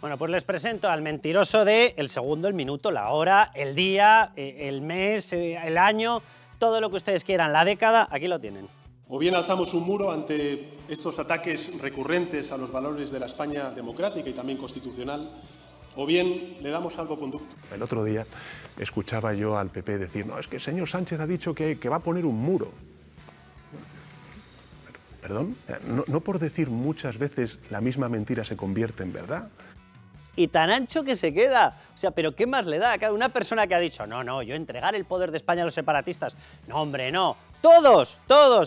Bueno, pues les presento al mentiroso de el segundo, el minuto, la hora, el día, el mes, el año, todo lo que ustedes quieran, la década, aquí lo tienen. O bien alzamos un muro ante estos ataques recurrentes a los valores de la España democrática y también constitucional, o bien le damos salvoconducto. El otro día escuchaba yo al PP decir, no, es que el señor Sánchez ha dicho que va a poner un muro. ¿Perdón? No por decir muchas veces la misma mentira se convierte en verdad. Y tan ancho que se queda. O sea, ¿pero qué más le da? Cada una persona que ha dicho, no, yo entregar el poder de España a los separatistas. No, hombre, no. Todos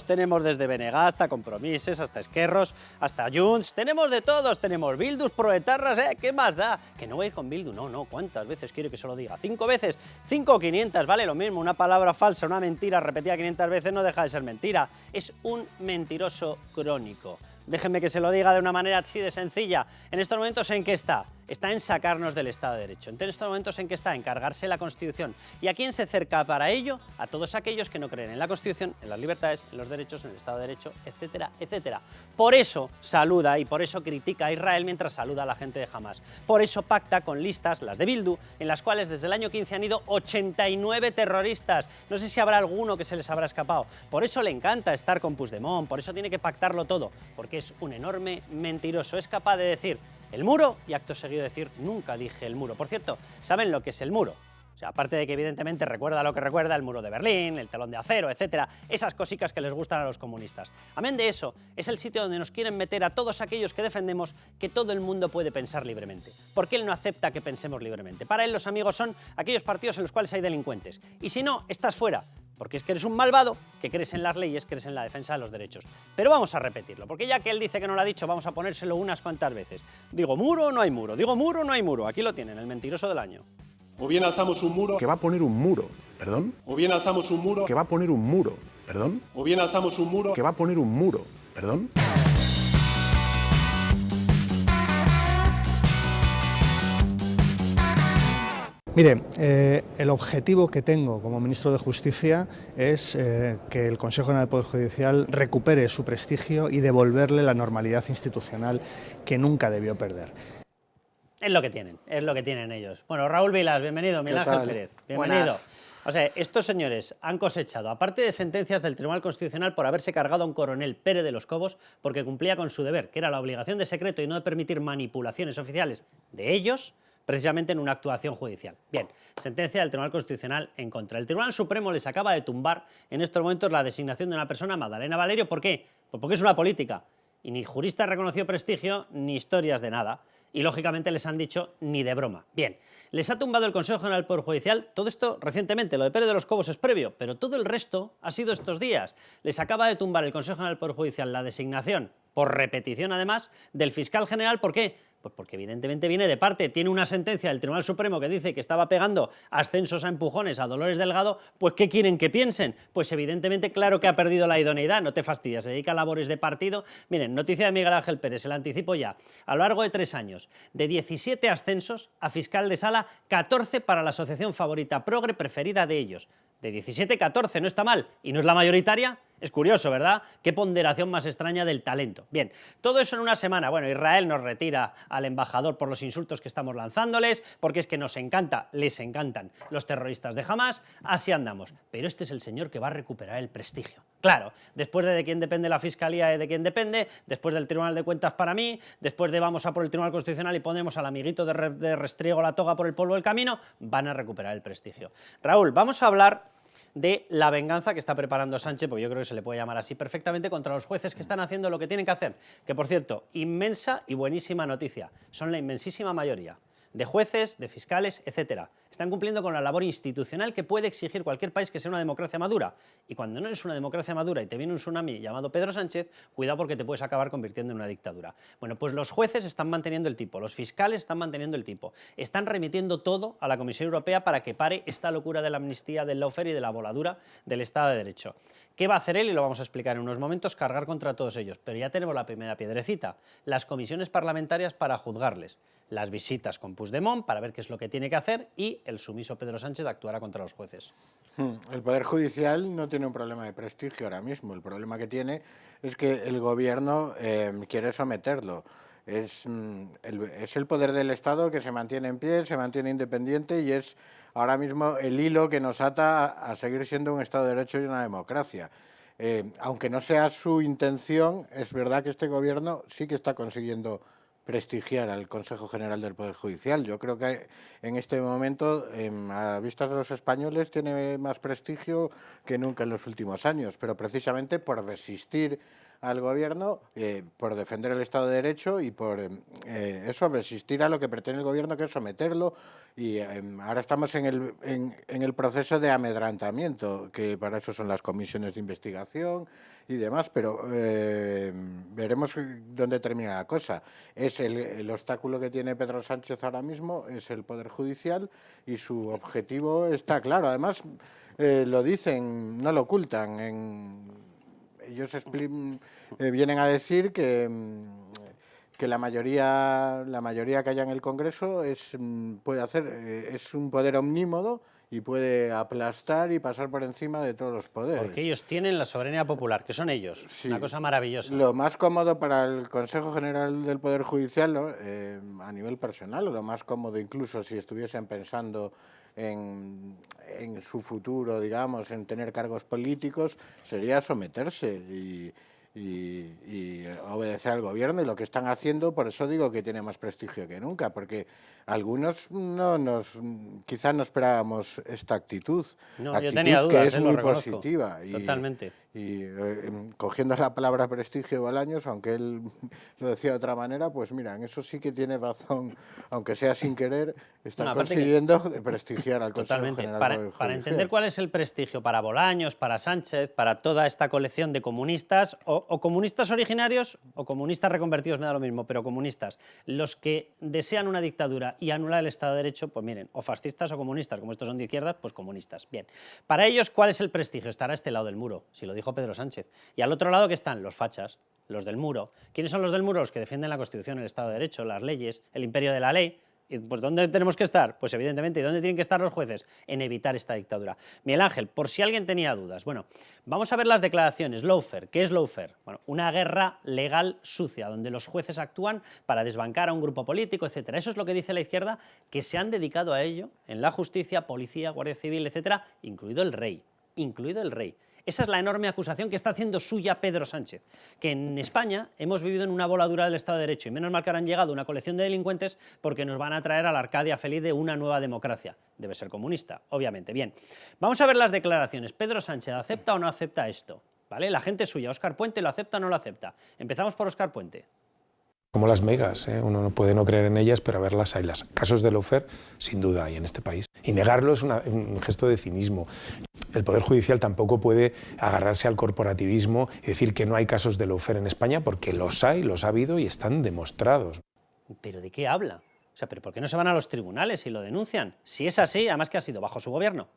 tenemos desde BNG hasta Compromises, hasta Esquerros, hasta Junts. Tenemos de todos, tenemos Bildus, proetarras, ¿qué más da? Que no voy a ir con Bildu, no. ¿Cuántas veces quiero que se lo diga? 5 veces, 5 o 500, vale lo mismo. Una palabra falsa, una mentira repetida 500 veces no deja de ser mentira. Es un mentiroso crónico. Déjenme que se lo diga de una manera así de sencilla. En estos momentos, ¿en qué está? Está en sacarnos del Estado de Derecho. En estos momentos, ¿en qué está? En cargarse la Constitución. ¿Y a quién se cerca para ello? A todos aquellos que no creen en la Constitución, en las libertades, en los derechos, en el Estado de Derecho, etcétera, etcétera. Por eso saluda y por eso critica a Israel mientras saluda a la gente de Hamás. Por eso pacta con listas, las de Bildu, en las cuales desde el año 15 han ido 89 terroristas. No sé si habrá alguno que se les habrá escapado. Por eso le encanta estar con Puigdemont, por eso tiene que pactarlo todo, porque es un enorme mentiroso. Es capaz de decir el muro y acto seguido decir nunca dije el muro. Por cierto, ¿saben lo que es el muro? O sea, aparte de que evidentemente recuerda lo que recuerda el muro de Berlín, el telón de acero, etcétera, esas cositas que les gustan a los comunistas. Amén de eso, es el sitio donde nos quieren meter a todos aquellos que defendemos que todo el mundo puede pensar libremente. Porque él no acepta que pensemos libremente. Para él los amigos son aquellos partidos en los cuales hay delincuentes. Y si no, estás fuera. Porque es que eres un malvado, que crees en las leyes, crees en la defensa de los derechos. Pero vamos a repetirlo, porque ya que él dice que no lo ha dicho, vamos a ponérselo unas cuantas veces. Digo muro o no hay muro, digo muro o no hay muro. Aquí lo tienen, el mentiroso del año. O bien alzamos un muro, Que va a poner un muro, perdón. o bien alzamos un muro, Que va a poner un muro, perdón. o bien alzamos un muro, Que va a poner un muro, perdón. Mire, el objetivo que tengo como ministro de Justicia es que el Consejo General del Poder Judicial recupere su prestigio y devolverle la normalidad institucional que nunca debió perder. Es lo que tienen ellos. Bueno, Raúl Vilas, bienvenido, Miguel Ángel Pérez, bienvenido. Buenas. O sea, estos señores han cosechado, aparte de sentencias del Tribunal Constitucional por haberse cargado a un coronel Pérez de los Cobos porque cumplía con su deber, que era la obligación de secreto y no de permitir manipulaciones oficiales de ellos, precisamente en una actuación judicial. Bien, sentencia del Tribunal Constitucional en contra. El Tribunal Supremo les acaba de tumbar en estos momentos la designación de una persona, Magdalena Valerio. ¿Por qué? Pues porque es una política. Y ni jurista reconoció prestigio, ni historias de nada. Y lógicamente les han dicho ni de broma. Bien, les ha tumbado el Consejo General del Poder Judicial, todo esto recientemente, lo de Pérez de los Cobos es previo, pero todo el resto ha sido estos días. Les acaba de tumbar el Consejo General del Poder Judicial la designación, por repetición además, del fiscal general. ¿Por qué? Pues porque evidentemente viene de parte, tiene una sentencia del Tribunal Supremo que dice que estaba pegando ascensos a empujones a Dolores Delgado, pues ¿qué quieren que piensen? Pues evidentemente claro que ha perdido la idoneidad, no te fastidias, se dedica a labores de partido. Miren, noticia de Miguel Ángel Pérez, se la anticipo ya, a lo largo de 3 años, de 17 ascensos a fiscal de sala, 14 para la asociación favorita progre preferida de ellos. De 17, 14, no está mal, y no es la mayoritaria. Es curioso, ¿verdad? Qué ponderación más extraña del talento. Bien, todo eso en una semana. Bueno, Israel nos retira al embajador por los insultos que estamos lanzándoles, porque es que nos encanta, les encantan los terroristas de Hamás, así andamos. Pero este es el señor que va a recuperar el prestigio. Claro, después de quién depende la Fiscalía y de quién depende, después del Tribunal de Cuentas para mí, después de vamos a por el Tribunal Constitucional y ponemos al amiguito de restriego la toga por el polvo del camino, van a recuperar el prestigio. Raúl, vamos a hablar de la venganza que está preparando Sánchez, porque yo creo que se le puede llamar así perfectamente, contra los jueces que están haciendo lo que tienen que hacer. Que, por cierto, inmensa y buenísima noticia. Son la inmensísima mayoría de jueces, de fiscales, etcétera. Están cumpliendo con la labor institucional que puede exigir cualquier país que sea una democracia madura. Y cuando no eres una democracia madura y te viene un tsunami llamado Pedro Sánchez, cuidado porque te puedes acabar convirtiendo en una dictadura. Bueno, pues los jueces están manteniendo el tipo, los fiscales están manteniendo el tipo, están remitiendo todo a la Comisión Europea para que pare esta locura de la amnistía, del lawfare y de la voladura del Estado de Derecho. ¿Qué va a hacer él? Y lo vamos a explicar en unos momentos, cargar contra todos ellos. Pero ya tenemos la primera piedrecita, las comisiones parlamentarias para juzgarles, las visitas con Puigdemont para ver qué es lo que tiene que hacer y el sumiso Pedro Sánchez actuará contra los jueces. El Poder Judicial no tiene un problema de prestigio ahora mismo. El problema que tiene es que el gobierno quiere someterlo. Es el poder del Estado que se mantiene en pie, se mantiene independiente y es ahora mismo el hilo que nos ata a seguir siendo un Estado de Derecho y una democracia. Aunque no sea su intención, es verdad que este gobierno sí que está consiguiendo prestigiar al Consejo General del Poder Judicial. Yo creo que en este momento, a vistas de los españoles, tiene más prestigio que nunca en los últimos años, pero precisamente por resistir al gobierno, por defender el Estado de Derecho y por resistir a lo que pretende el gobierno, que es someterlo. Y ahora estamos en el proceso de amedrantamiento, que para eso son las comisiones de investigación y demás, pero veremos dónde termina la cosa. Es el obstáculo que tiene Pedro Sánchez ahora mismo, es el Poder Judicial, y su objetivo está claro. Además, lo dicen, no lo ocultan. Ellos vienen a decir que la mayoría que haya en el Congreso es un poder omnímodo y puede aplastar y pasar por encima de todos los poderes. Porque ellos tienen la soberanía popular, que son ellos. Sí. Una cosa maravillosa. Lo más cómodo para el Consejo General del Poder Judicial, ¿no? A nivel personal, o lo más cómodo incluso si estuviesen pensando en su futuro, digamos, en tener cargos políticos, sería someterse y obedecer al gobierno, y lo que están haciendo, por eso digo que tiene más prestigio que nunca, porque algunos quizás no esperábamos esta actitud. No, yo tenía dudas, que es muy positiva. Totalmente. Y cogiendo la palabra prestigio Bolaños, aunque él lo decía de otra manera, pues mira, en eso sí que tiene razón, aunque sea sin querer, están consiguiendo prestigiar al Consejo General del Poder Judicial. Para entender cuál es el prestigio para Bolaños, para Sánchez, para toda esta colección de comunistas, o comunistas originarios o comunistas reconvertidos, me da lo mismo, pero comunistas, los que desean una dictadura y anular el Estado de Derecho, pues miren, o fascistas o comunistas, como estos son de izquierdas, pues comunistas. Bien, para ellos, ¿cuál es el prestigio? Estar a este lado del muro, si lo dijo Pedro Sánchez. Y al otro lado, ¿qué están? Los fachas, los del muro. ¿Quiénes son los del muro? Los que defienden la Constitución, el Estado de Derecho, las leyes, el imperio de la ley. Y pues ¿dónde tenemos que estar? Pues evidentemente, ¿y dónde tienen que estar los jueces? En evitar esta dictadura. Miguel Ángel, por si alguien tenía dudas, bueno, vamos a ver las declaraciones. Lawfare, ¿qué es lawfare? Bueno, una guerra legal sucia, donde los jueces actúan para desbancar a un grupo político, etcétera. Eso es lo que dice la izquierda, que se han dedicado a ello en la justicia, policía, guardia civil, etcétera, incluido el rey. Esa es la enorme acusación que está haciendo suya Pedro Sánchez, que en España hemos vivido en una voladura del Estado de Derecho, y menos mal que ahora han llegado una colección de delincuentes porque nos van a traer a la Arcadia feliz de una nueva democracia. Debe ser comunista, obviamente. Bien, vamos a ver las declaraciones. ¿Pedro Sánchez acepta o no acepta esto? ¿Vale? La gente suya, Óscar Puente, ¿lo acepta o no lo acepta? Empezamos por Óscar Puente. Como las megas, uno no puede no creer en ellas, pero a verlas hay. Los casos de lawfare, sin duda, hay en este país. Y negarlo es un gesto de cinismo. El Poder Judicial tampoco puede agarrarse al corporativismo y decir que no hay casos de lawfare en España, porque los hay, los ha habido y están demostrados. ¿Pero de qué habla? O sea, ¿pero por qué no se van a los tribunales y lo denuncian? Si es así, además, ¿qué ha sido? ¿Bajo su gobierno?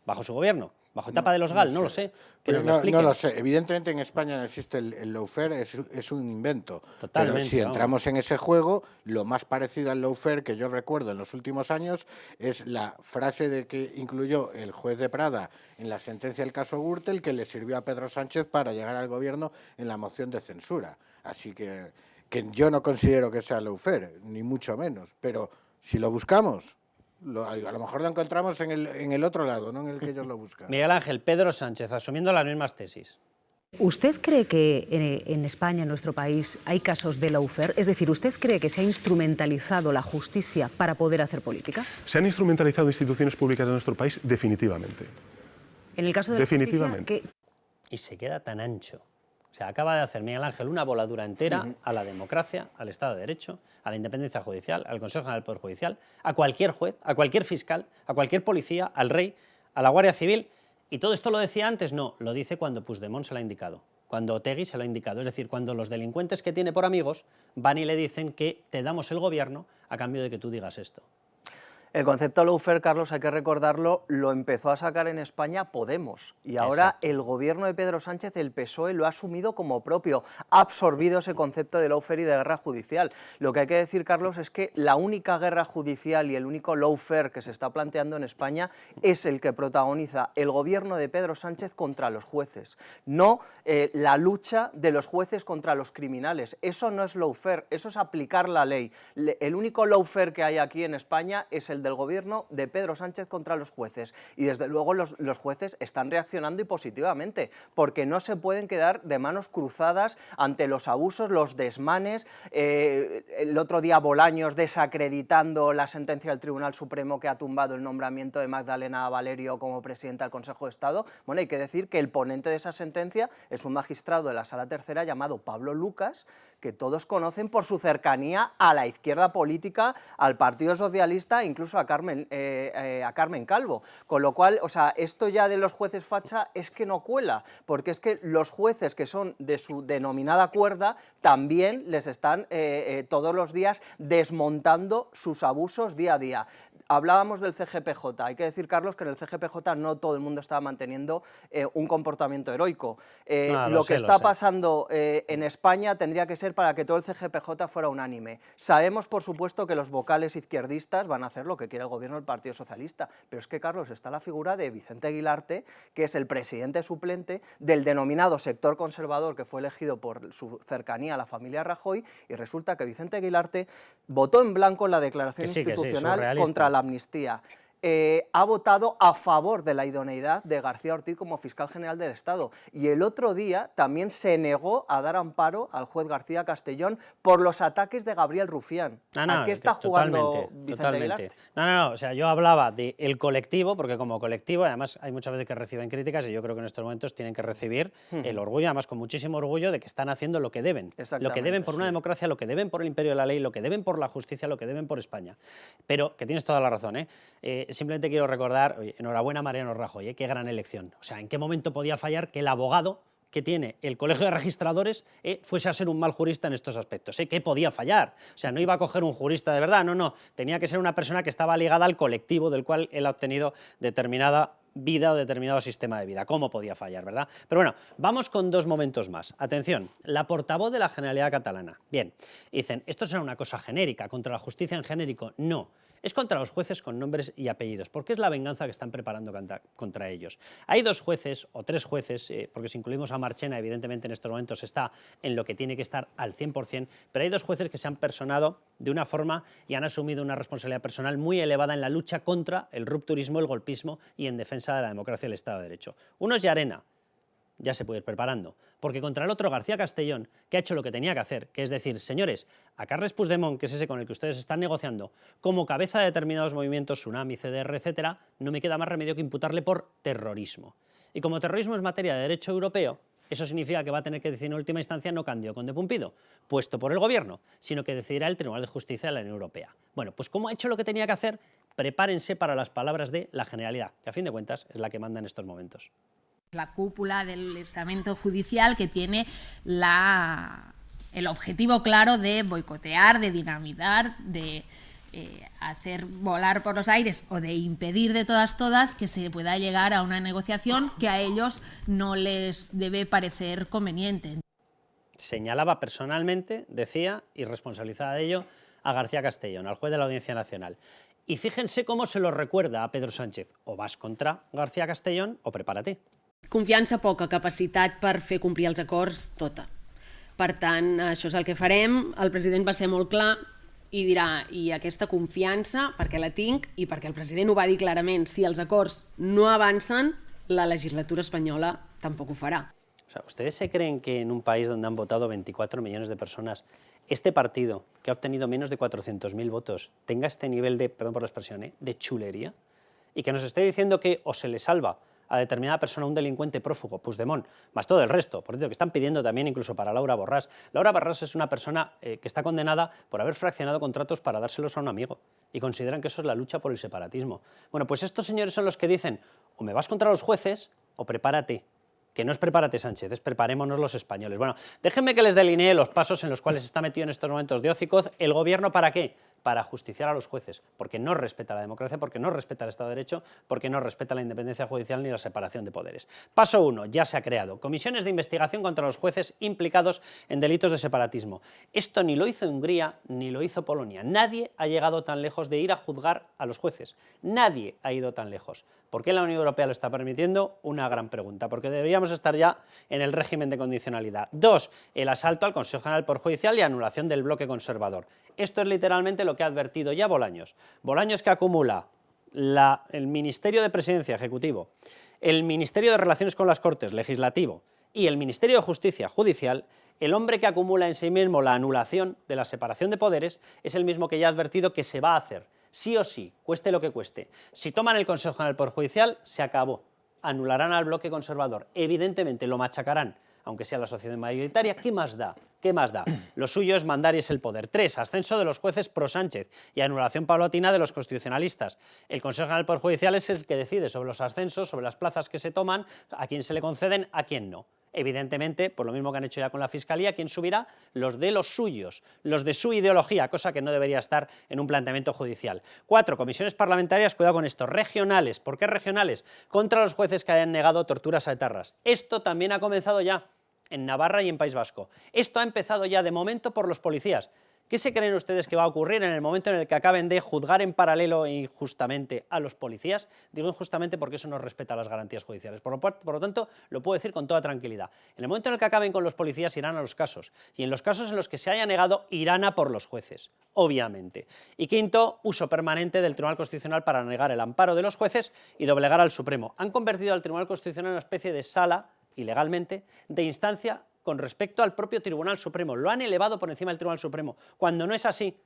¿Bajo su gobierno? ¿Bajo etapa de los GAL? No lo sé. Que nos lo expliquen. No lo sé. Evidentemente en España no existe el lawfare, es un invento. Totalmente. Pero si entramos en ese juego, lo más parecido al lawfare que yo recuerdo en los últimos años es la frase de que incluyó el juez de Prada en la sentencia del caso Gürtel, que le sirvió a Pedro Sánchez para llegar al gobierno en la moción de censura. Así que yo no considero que sea lawfare, ni mucho menos. Pero si lo buscamos, a lo mejor lo encontramos en el otro lado, no en el que ellos lo buscan. Miguel Ángel, Pedro Sánchez, asumiendo las mismas tesis. ¿Usted cree que en España, en nuestro país, hay casos de lawfare? Es decir, ¿usted cree que se ha instrumentalizado la justicia para poder hacer política? ¿Se han instrumentalizado instituciones públicas de nuestro país? Definitivamente. En el caso de la definitivamente. Y se queda tan ancho. O sea, acaba de hacer Miguel Ángel una voladura entera a la democracia, al Estado de Derecho, a la independencia judicial, al Consejo General del Poder Judicial, a cualquier juez, a cualquier fiscal, a cualquier policía, al rey, a la Guardia Civil. ¿Y todo esto lo decía antes? No, lo dice cuando Puigdemont se lo ha indicado, cuando Otegi se lo ha indicado. Es decir, cuando los delincuentes que tiene por amigos van y le dicen que te damos el gobierno a cambio de que tú digas esto. El concepto lawfare, Carlos, hay que recordarlo, lo empezó a sacar en España Podemos y ahora Exacto. el gobierno de Pedro Sánchez, el PSOE, lo ha asumido como propio, ha absorbido ese concepto de lawfare y de guerra judicial. Lo que hay que decir, Carlos, es que la única guerra judicial y el único lawfare que se está planteando en España es el que protagoniza el gobierno de Pedro Sánchez contra los jueces, no la lucha de los jueces contra los criminales. Eso no es lawfare, eso es aplicar la ley. El único lawfare que hay aquí en España es el del gobierno de Pedro Sánchez contra los jueces y desde luego los jueces están reaccionando y positivamente porque no se pueden quedar de manos cruzadas ante los abusos, los desmanes. El otro día Bolaños desacreditando la sentencia del Tribunal Supremo que ha tumbado el nombramiento de Magdalena Valerio como presidenta del Consejo de Estado. Bueno, hay que decir que el ponente de esa sentencia es un magistrado de la Sala Tercera llamado Pablo Lucas, que todos conocen por su cercanía a la izquierda política, al Partido Socialista, incluso a Carmen Calvo. Con lo cual, o sea, esto ya de los jueces facha es que no cuela, porque es que los jueces que son de su denominada cuerda también les están todos los días desmontando sus abusos día a día. Hablábamos del CGPJ, hay que decir, Carlos, que en el CGPJ no todo el mundo estaba manteniendo un comportamiento heroico. Lo que está pasando en España tendría que ser para que todo el CGPJ fuera unánime. Sabemos, por supuesto, que los vocales izquierdistas van a hacer lo que quiere el gobierno del Partido Socialista, pero es que, Carlos, está la figura de Vicente Aguilarte, que es el presidente suplente del denominado sector conservador que fue elegido por su cercanía a la familia Rajoy, y resulta que Vicente Aguilarte votó en blanco en la declaración institucional contra la amnistía. Ha votado a favor de la idoneidad de García Ortiz como fiscal general del Estado y el otro día también se negó a dar amparo al juez García Castellón por los ataques de Gabriel Rufián. ¿A qué está jugando Vicente Aguilarte? No, o sea, yo hablaba del colectivo, porque como colectivo, además hay muchas veces que reciben críticas y yo creo que en estos momentos tienen que recibir el orgullo, además con muchísimo orgullo, de que están haciendo lo que deben. Lo que deben por una democracia, lo que deben por el imperio de la ley, lo que deben por la justicia, lo que deben por España. Pero, que tienes toda la razón, simplemente quiero recordar, oye, enhorabuena a Mariano Rajoy, qué gran elección. O sea, ¿en qué momento podía fallar que el abogado que tiene el Colegio de Registradores fuese a ser un mal jurista en estos aspectos? ¿Qué podía fallar? O sea, no iba a coger un jurista de verdad, no, tenía que ser una persona que estaba ligada al colectivo del cual él ha obtenido determinada vida o determinado sistema de vida. ¿Cómo podía fallar, verdad? Pero bueno, vamos con dos momentos más. Atención, la portavoz de la Generalidad Catalana. Bien, dicen, esto será una cosa genérica, contra la justicia en genérico. No. Es contra los jueces con nombres y apellidos, porque es la venganza que están preparando contra ellos. Hay dos jueces o tres jueces, porque si incluimos a Marchena, evidentemente en estos momentos está en lo que tiene que estar al 100%, pero hay dos jueces que se han personado de una forma y han asumido una responsabilidad personal muy elevada en la lucha contra el rupturismo, el golpismo y en defensa de la democracia y el Estado de Derecho. Uno es Llarena, ya se puede ir preparando, porque contra el otro, García Castellón, que ha hecho lo que tenía que hacer, que es decir, señores, a Carles Puigdemont, que es ese con el que ustedes están negociando, como cabeza de determinados movimientos, Tsunami, CDR, etcétera, no me queda más remedio que imputarle por terrorismo. Y como terrorismo es materia de derecho europeo, eso significa que va a tener que decir en última instancia no Cándido Conde Pumpido, puesto por el gobierno, sino que decidirá el Tribunal de Justicia de la Unión Europea. Bueno, pues como ha hecho lo que tenía que hacer, prepárense para las palabras de la Generalidad, que a fin de cuentas es la que manda en estos momentos. La cúpula del estamento judicial que tiene el objetivo claro de boicotear, de dinamitar, de hacer volar por los aires o de impedir de todas que se pueda llegar a una negociación que a ellos no les debe parecer conveniente. Señalaba personalmente, decía, y responsabilizaba de ello, a García Castellón, al juez de la Audiencia Nacional. Y fíjense cómo se lo recuerda a Pedro Sánchez. O vas contra García Castellón o prepárate. Confiança poca, capacitat per fer complir els acords, tota. Per tant, això és el que farem. El president va ser molt clar i dirà, i aquesta confiança, perquè la tinc i perquè el president ho va dir clarament, si els acords no avancen, la legislatura espanyola tampoc ho farà. O sea, ¿ustedes se creen que en un país donde han votado 24 millones de personas, este partido, que ha obtenido menos de 400.000 votos, tenga este nivel de, perdón por la expresión, de chulería? Y que nos esté diciendo que o se le salva a determinada persona, un delincuente prófugo, Puigdemont, más todo el resto, por cierto, que están pidiendo también incluso para Laura Borràs. Laura Borràs es una persona que está condenada por haber fraccionado contratos para dárselos a un amigo y consideran que eso es la lucha por el separatismo. Bueno, pues estos señores son los que dicen, o me vas contra los jueces o prepárate, Que no es prepárate Sánchez, es preparémonos los españoles. Bueno, déjenme que les delinee los pasos en los cuales está metido en estos momentos de hocicoz el gobierno. ¿Para qué? Para justiciar a los jueces, porque no respeta la democracia, porque no respeta el Estado de Derecho, porque no respeta la independencia judicial ni la separación de poderes. Paso 1, ya se ha creado. Comisiones de investigación contra los jueces implicados en delitos de separatismo. Esto ni lo hizo Hungría ni lo hizo Polonia. Nadie ha llegado tan lejos de ir a juzgar a los jueces. Nadie ha ido tan lejos. ¿Por qué la Unión Europea lo está permitiendo? Una gran pregunta, porque deberíamos estar ya en el régimen de condicionalidad. 2, el asalto al Consejo General del Poder Judicial y anulación del bloque conservador. Esto es literalmente lo que ha advertido ya Bolaños. Bolaños, que acumula el Ministerio de Presidencia Ejecutivo, el Ministerio de Relaciones con las Cortes Legislativo y el Ministerio de Justicia Judicial. El hombre que acumula en sí mismo la anulación de la separación de poderes es el mismo que ya ha advertido que se va a hacer, sí o sí, cueste lo que cueste. Si toman el Consejo General del Poder Judicial, se acabó. Anularán al bloque conservador. Evidentemente lo machacarán, aunque sea la sociedad mayoritaria. ¿Qué más da? ¿Qué más da? Lo suyo es mandar y es el poder. 3, ascenso de los jueces pro Sánchez y anulación paulatina de los constitucionalistas. El Consejo General del Poder Judicial es el que decide sobre los ascensos, sobre las plazas que se toman, a quién se le conceden, a quién no. Evidentemente, por lo mismo que han hecho ya con la Fiscalía, ¿quién subirá? Los de los suyos, los de su ideología, cosa que no debería estar en un planteamiento judicial. 4, comisiones parlamentarias, cuidado con esto, regionales. ¿Por qué regionales? Contra los jueces que hayan negado torturas a etarras. Esto también ha comenzado ya en Navarra y en País Vasco. Esto ha empezado ya de momento por los policías. ¿Qué se creen ustedes que va a ocurrir en el momento en el que acaben de juzgar en paralelo e injustamente a los policías? Digo injustamente porque eso no respeta las garantías judiciales. Por lo tanto, lo puedo decir con toda tranquilidad. En el momento en el que acaben con los policías, irán a los casos. Y en los casos en los que se haya negado, irán a por los jueces, obviamente. Y 5, uso permanente del Tribunal Constitucional para negar el amparo de los jueces y doblegar al Supremo. Han convertido al Tribunal Constitucional en una especie de sala, ilegalmente, de instancia con respecto al propio Tribunal Supremo. Lo han elevado por encima del Tribunal Supremo, cuando no es así.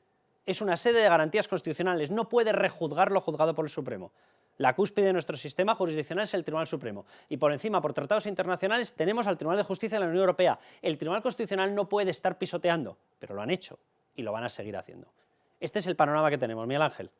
Es una sede de garantías constitucionales, no puede rejuzgar lo juzgado por el Supremo. La cúspide de nuestro sistema jurisdiccional es el Tribunal Supremo. Y por encima, por tratados internacionales, tenemos al Tribunal de Justicia de la Unión Europea. El Tribunal Constitucional no puede estar pisoteando, pero lo han hecho y lo van a seguir haciendo. Este es el panorama que tenemos, Miguel Ángel.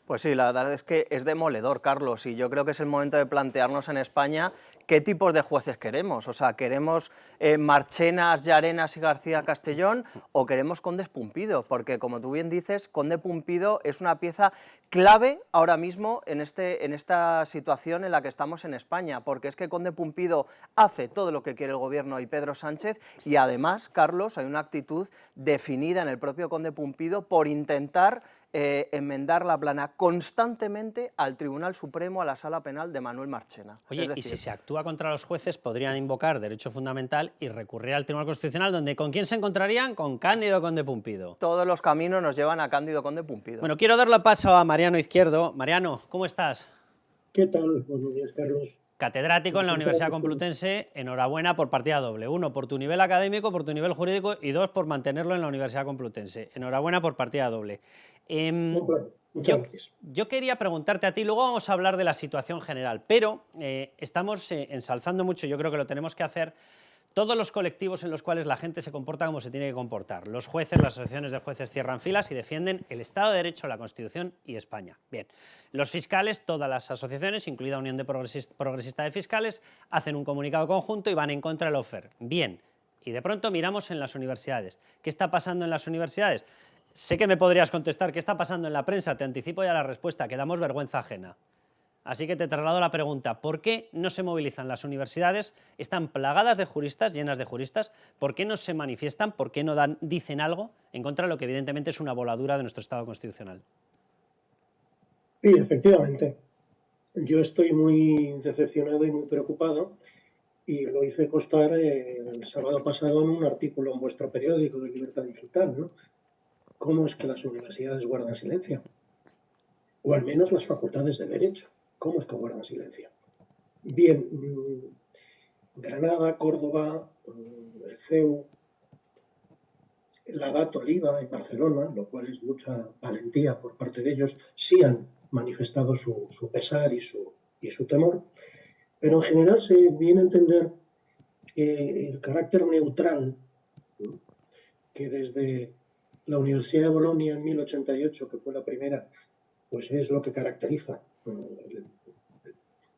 Pues sí, la verdad es que es demoledor, Carlos, y yo creo que es el momento de plantearnos en España qué tipos de jueces queremos. O sea, ¿queremos Marchenas, Llarenas y García Castellón o queremos Condes Pumpido? Porque, como tú bien dices, Conde Pumpido es una pieza clave ahora mismo en esta situación en la que estamos en España, porque es que Conde Pumpido hace todo lo que quiere el gobierno y Pedro Sánchez, y además, Carlos, hay una actitud definida en el propio Conde Pumpido por intentar enmendar la plana constantemente al Tribunal Supremo, a la Sala Penal de Manuel Marchena. Oye, es decir, y si se actúa contra los jueces, podrían invocar derecho fundamental y recurrir al Tribunal Constitucional, donde ¿con quién se encontrarían? Con Cándido Conde Pumpido. todos los caminos nos llevan a Cándido Conde Pumpido. Bueno, quiero darle paso a Mariano Izquierdo. Mariano, ¿cómo estás? ¿Qué tal? Buenos días, Carlos. Catedrático en la Universidad Complutense, enhorabuena por partida doble. 1, por tu nivel académico, por tu nivel jurídico, y 2, por mantenerlo en la Universidad Complutense. Enhorabuena por partida doble. Muchas gracias. Yo quería preguntarte a ti, luego vamos a hablar de la situación general, pero estamos ensalzando mucho, yo creo que lo tenemos que hacer, todos los colectivos en los cuales la gente se comporta como se tiene que comportar. Los jueces, las asociaciones de jueces cierran filas y defienden el Estado de Derecho, la Constitución y España. Bien, los fiscales, todas las asociaciones, incluida Unión de Progresista de Fiscales, hacen un comunicado conjunto y van en contra del lawfare. Bien, y de pronto miramos en las universidades. ¿Qué está pasando en las universidades? Sé que me podrías contestar qué está pasando en la prensa, te anticipo ya la respuesta, que damos vergüenza ajena. Así que te traslado la pregunta, ¿por qué no se movilizan las universidades? Están plagadas de juristas, llenas de juristas, ¿por qué no se manifiestan, por qué no dicen algo en contra de lo que evidentemente es una voladura de nuestro Estado constitucional? Sí, efectivamente. Yo estoy muy decepcionado y muy preocupado y lo hice constar el sábado pasado en un artículo en vuestro periódico de Libertad Digital, ¿no? ¿Cómo es que las universidades guardan silencio? O al menos las facultades de Derecho. ¿Cómo es que guardan silencio? Bien, Granada, Córdoba, el CEU, la DAT Oliva en Barcelona, lo cual es mucha valentía por parte de ellos, sí han manifestado su pesar y su temor, pero en general se viene a entender que el carácter neutral que desde la Universidad de Bolonia en 1088, que fue la primera, pues es lo que caracteriza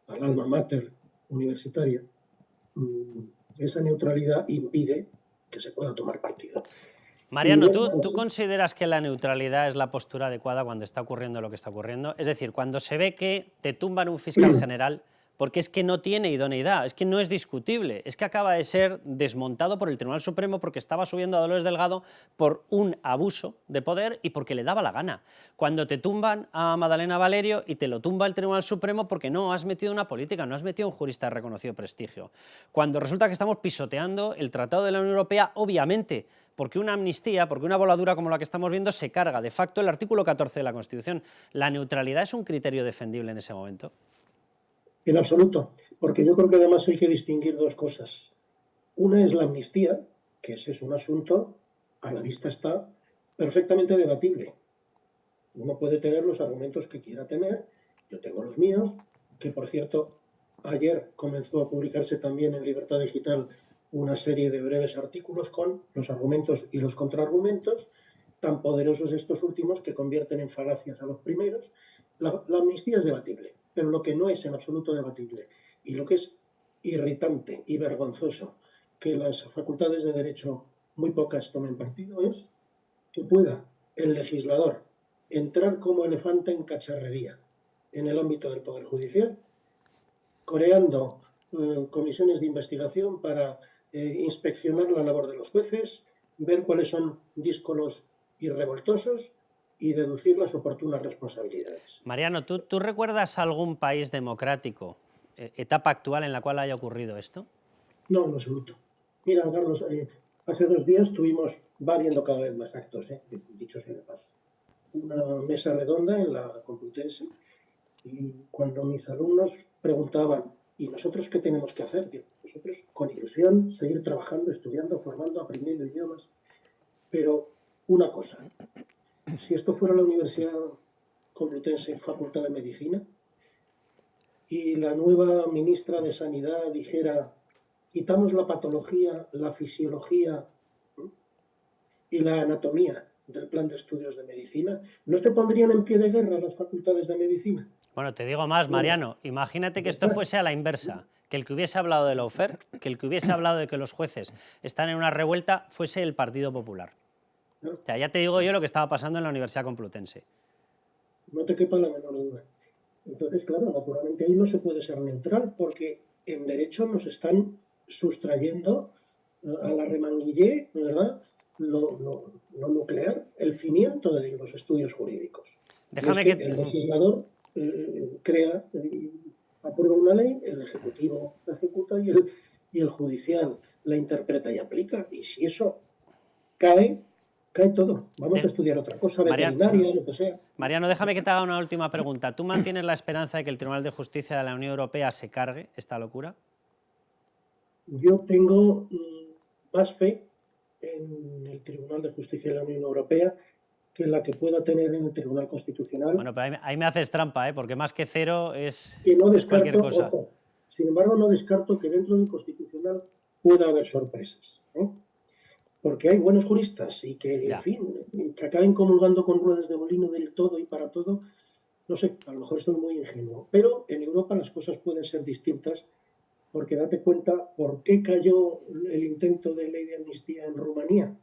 al alma mater universitaria, esa neutralidad impide que se pueda tomar partido. Mariano, ¿tú consideras que la neutralidad es la postura adecuada cuando está ocurriendo lo que está ocurriendo? Es decir, cuando se ve que te tumban un fiscal general porque es que no tiene idoneidad, es que no es discutible, es que acaba de ser desmontado por el Tribunal Supremo porque estaba subiendo a Dolores Delgado por un abuso de poder y porque le daba la gana. Cuando te tumban a Madalena Valerio y te lo tumba el Tribunal Supremo porque no has metido una política, no has metido un jurista de reconocido prestigio. Cuando resulta que estamos pisoteando el Tratado de la Unión Europea, obviamente, porque una amnistía, porque una voladura como la que estamos viendo se carga de facto el artículo 14 de la Constitución. ¿La neutralidad es un criterio defendible en ese momento? En absoluto, porque yo creo que además hay que distinguir dos cosas. Una es la amnistía, que ese es un asunto, a la vista está, perfectamente debatible. Uno puede tener los argumentos que quiera tener, yo tengo los míos, que por cierto, ayer comenzó a publicarse también en Libertad Digital una serie de breves artículos con los argumentos y los contraargumentos, tan poderosos estos últimos que convierten en falacias a los primeros. La amnistía es debatible, pero lo que no es en absoluto debatible y lo que es irritante y vergonzoso que las facultades de derecho, muy pocas, tomen partido, es que pueda el legislador entrar como elefante en cacharrería en el ámbito del Poder Judicial, creando comisiones de investigación para inspeccionar la labor de los jueces, ver cuáles son díscolos y revoltosos y deducir las oportunas responsabilidades. Mariano, ¿tú recuerdas algún país democrático, etapa actual en la cual haya ocurrido esto? No, en absoluto. Mira, Carlos, hace 2 días va habiendo cada vez más actos, dicho sea de paso. Una mesa redonda en la Complutense y cuando mis alumnos preguntaban, ¿y nosotros qué tenemos que hacer? Nosotros, con ilusión, seguir trabajando, estudiando, formando, aprendiendo idiomas. Pero una cosa, si esto fuera la Universidad Complutense, Facultad de Medicina, y la nueva ministra de Sanidad dijera, quitamos la patología, la fisiología y la anatomía del plan de estudios de medicina, ¿no se pondrían en pie de guerra las facultades de medicina? Bueno, te digo más, Mariano, imagínate que esto fuese a la inversa, que el que hubiese hablado de lawfare, que el que hubiese hablado de que los jueces están en una revuelta, fuese el Partido Popular. O sea, ya te digo yo lo que estaba pasando en la Universidad Complutense. No te quepa la menor duda. Entonces, claro, naturalmente ahí no se puede ser neutral porque en derecho nos están sustrayendo a la remanguillé, ¿verdad?, lo nuclear, el cimiento de los estudios jurídicos. Déjame que el legislador aprueba una ley, el ejecutivo la ejecuta y el judicial la interpreta y aplica. Y si eso cae todo. Vamos a estudiar otra cosa, veterinaria, lo que sea. Mariano, déjame que te haga una última pregunta. ¿Tú mantienes la esperanza de que el Tribunal de Justicia de la Unión Europea se cargue esta locura? Yo tengo más fe en el Tribunal de Justicia de la Unión Europea que la que pueda tener en el Tribunal Constitucional. Bueno, pero ahí me haces trampa, porque más que cero es cualquier cosa. Ojo, sin embargo, no descarto que dentro del Constitucional pueda haber sorpresas. Porque hay buenos juristas y que, en fin, que acaben comulgando con ruedas de molino del todo y para todo. No sé, a lo mejor soy muy ingenuo. Pero en Europa las cosas pueden ser distintas porque date cuenta por qué cayó el intento de ley de amnistía en Rumanía.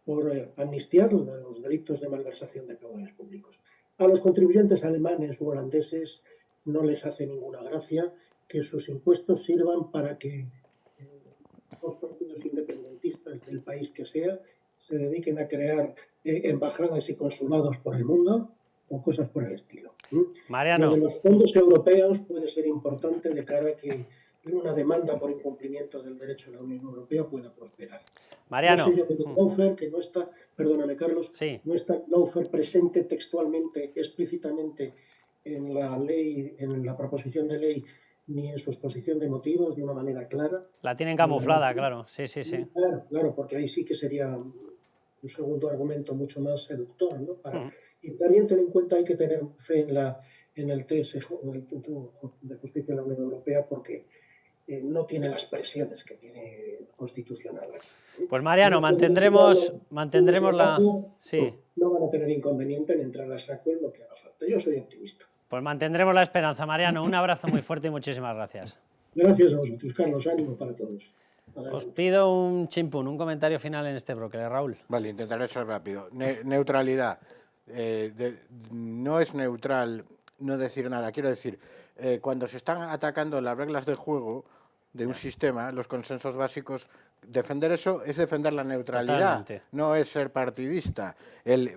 Por amnistiar los delitos de malversación de caudales públicos. A los contribuyentes alemanes u holandeses no les hace ninguna gracia que sus impuestos sirvan para que los partidos independentistas del país que sea se dediquen a crear embajadas y consulados por el mundo o cosas por el estilo. Mariano. Lo de los fondos europeos puede ser importante de cara a que una demanda por incumplimiento del derecho de la Unión Europea pueda prosperar. Mariano. Lawfare, que no está, perdóname Carlos, no está lawfare presente textualmente, explícitamente en la ley, en la proposición de ley, ni en su exposición de motivos de una manera clara. La tienen camuflada, claro. Sí. Claro, porque ahí sí que sería un segundo argumento mucho más seductor, ¿no? Y también ten en cuenta, hay que tener fe en el TSJ, en el Instituto de Justicia de la Unión Europea, porque no tiene las presiones que tiene constitucional. Pues Mariano, mantendremos la... Sí. No van a tener inconveniente en entrar a saco en lo que haga falta. Yo soy optimista. Pues mantendremos la esperanza, Mariano. Un abrazo muy fuerte y muchísimas gracias. Gracias a vosotros, Carlos. Ánimo para todos. Os pido un chimpún, un comentario final en este bloque, Raúl. Vale, intentaré ser rápido. Neutralidad. No es neutral no decir nada. Quiero decir, cuando se están atacando las reglas de juego de un sistema, los consensos básicos, defender eso es defender la neutralidad. Totalmente. No es ser partidista.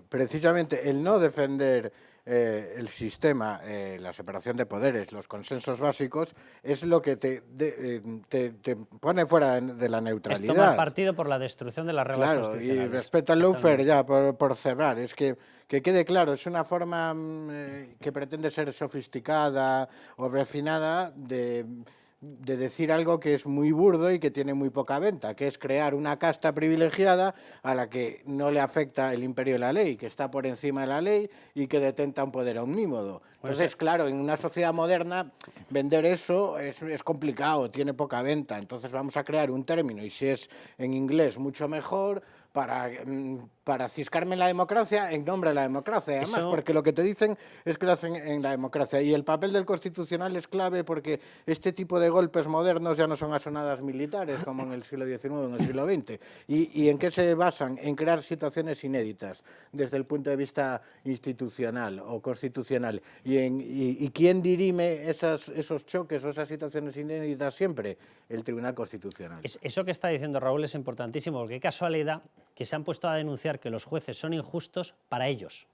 Precisamente el no defender el sistema, la separación de poderes, los consensos básicos, es lo que te pone fuera de la neutralidad. Es tomar partido por la destrucción de las reglas claro, constitucionales. Y respecto al lawfare, ya por cerrar, es que quede claro, es una forma que pretende ser sofisticada o refinada de decir algo que es muy burdo y que tiene muy poca venta, que es crear una casta privilegiada a la que no le afecta el imperio de la ley, que está por encima de la ley y que detenta un poder omnímodo. Entonces, claro, en una sociedad moderna vender eso es complicado, tiene poca venta. Entonces vamos a crear un término, y si es en inglés mucho mejor, para ciscarme en la democracia en nombre de la democracia. Además, porque lo que te dicen es que lo hacen en la democracia. Y el papel del Constitucional es clave porque este tipo de golpes modernos ya no son asonadas militares como en el siglo XIX o en el siglo XX. ¿Y en qué se basan? En crear situaciones inéditas desde el punto de vista institucional o constitucional. ¿Y quién dirime esos choques o esas situaciones inéditas siempre? El Tribunal Constitucional. Eso que está diciendo Raúl es importantísimo, porque qué casualidad que se han puesto a denunciar que los jueces son injustos para ellos,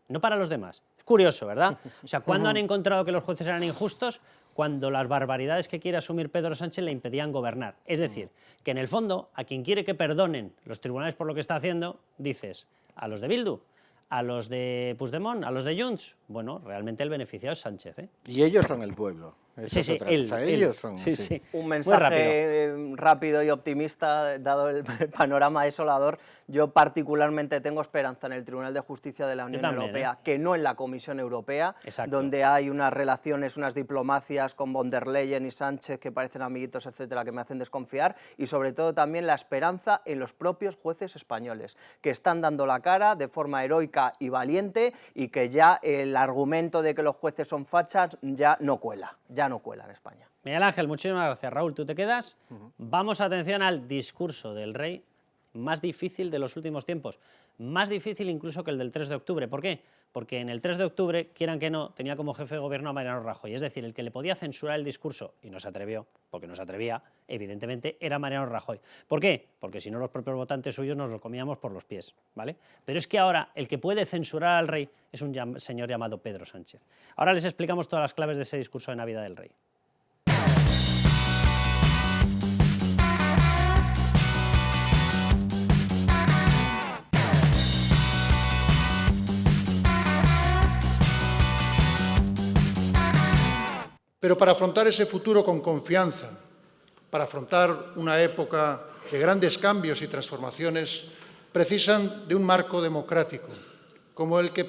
no para los demás. Es curioso, ¿verdad? O sea, ¿cuándo han encontrado que los jueces eran injustos? Cuando las barbaridades que quiere asumir Pedro Sánchez le impedían gobernar. Es decir, que en el fondo, a quien quiere que perdonen los tribunales por lo que está haciendo, dices, a los de Bildu, a los de Puigdemont, a los de Junts. Bueno, realmente el beneficiado es Sánchez, ¿eh? Y ellos son el pueblo. Sí, sí, ellos son. Sí. Un mensaje rápido y optimista, dado el panorama desolador. Yo particularmente tengo esperanza en el Tribunal de Justicia de la Unión Europea, que no en la Comisión Europea, donde hay unas relaciones, unas diplomacias con von der Leyen y Sánchez que parecen amiguitos, etcétera, que me hacen desconfiar, y sobre todo también la esperanza en los propios jueces españoles, que están dando la cara de forma heroica y valiente, y que ya el argumento de que los jueces son fachas ya no cuela en España. Miguel Ángel, muchísimas gracias. Raúl, ¿tú te quedas? Vamos, atención, al discurso del rey más difícil de los últimos tiempos. Más difícil incluso que el del 3 de octubre. ¿Por qué? Porque en el 3 de octubre, quieran que no, tenía como jefe de gobierno a Mariano Rajoy. Es decir, el que le podía censurar el discurso, y no se atrevió, porque no se atrevía, evidentemente, era Mariano Rajoy. ¿Por qué? Porque si no, los propios votantes suyos nos lo comíamos por los pies, ¿vale? Pero es que ahora el que puede censurar al rey es un señor llamado Pedro Sánchez. Ahora les explicamos todas las claves de ese discurso de Navidad del rey. Pero para afrontar ese futuro con confianza, para afrontar una época de grandes cambios y transformaciones, precisan de un marco democrático, como el que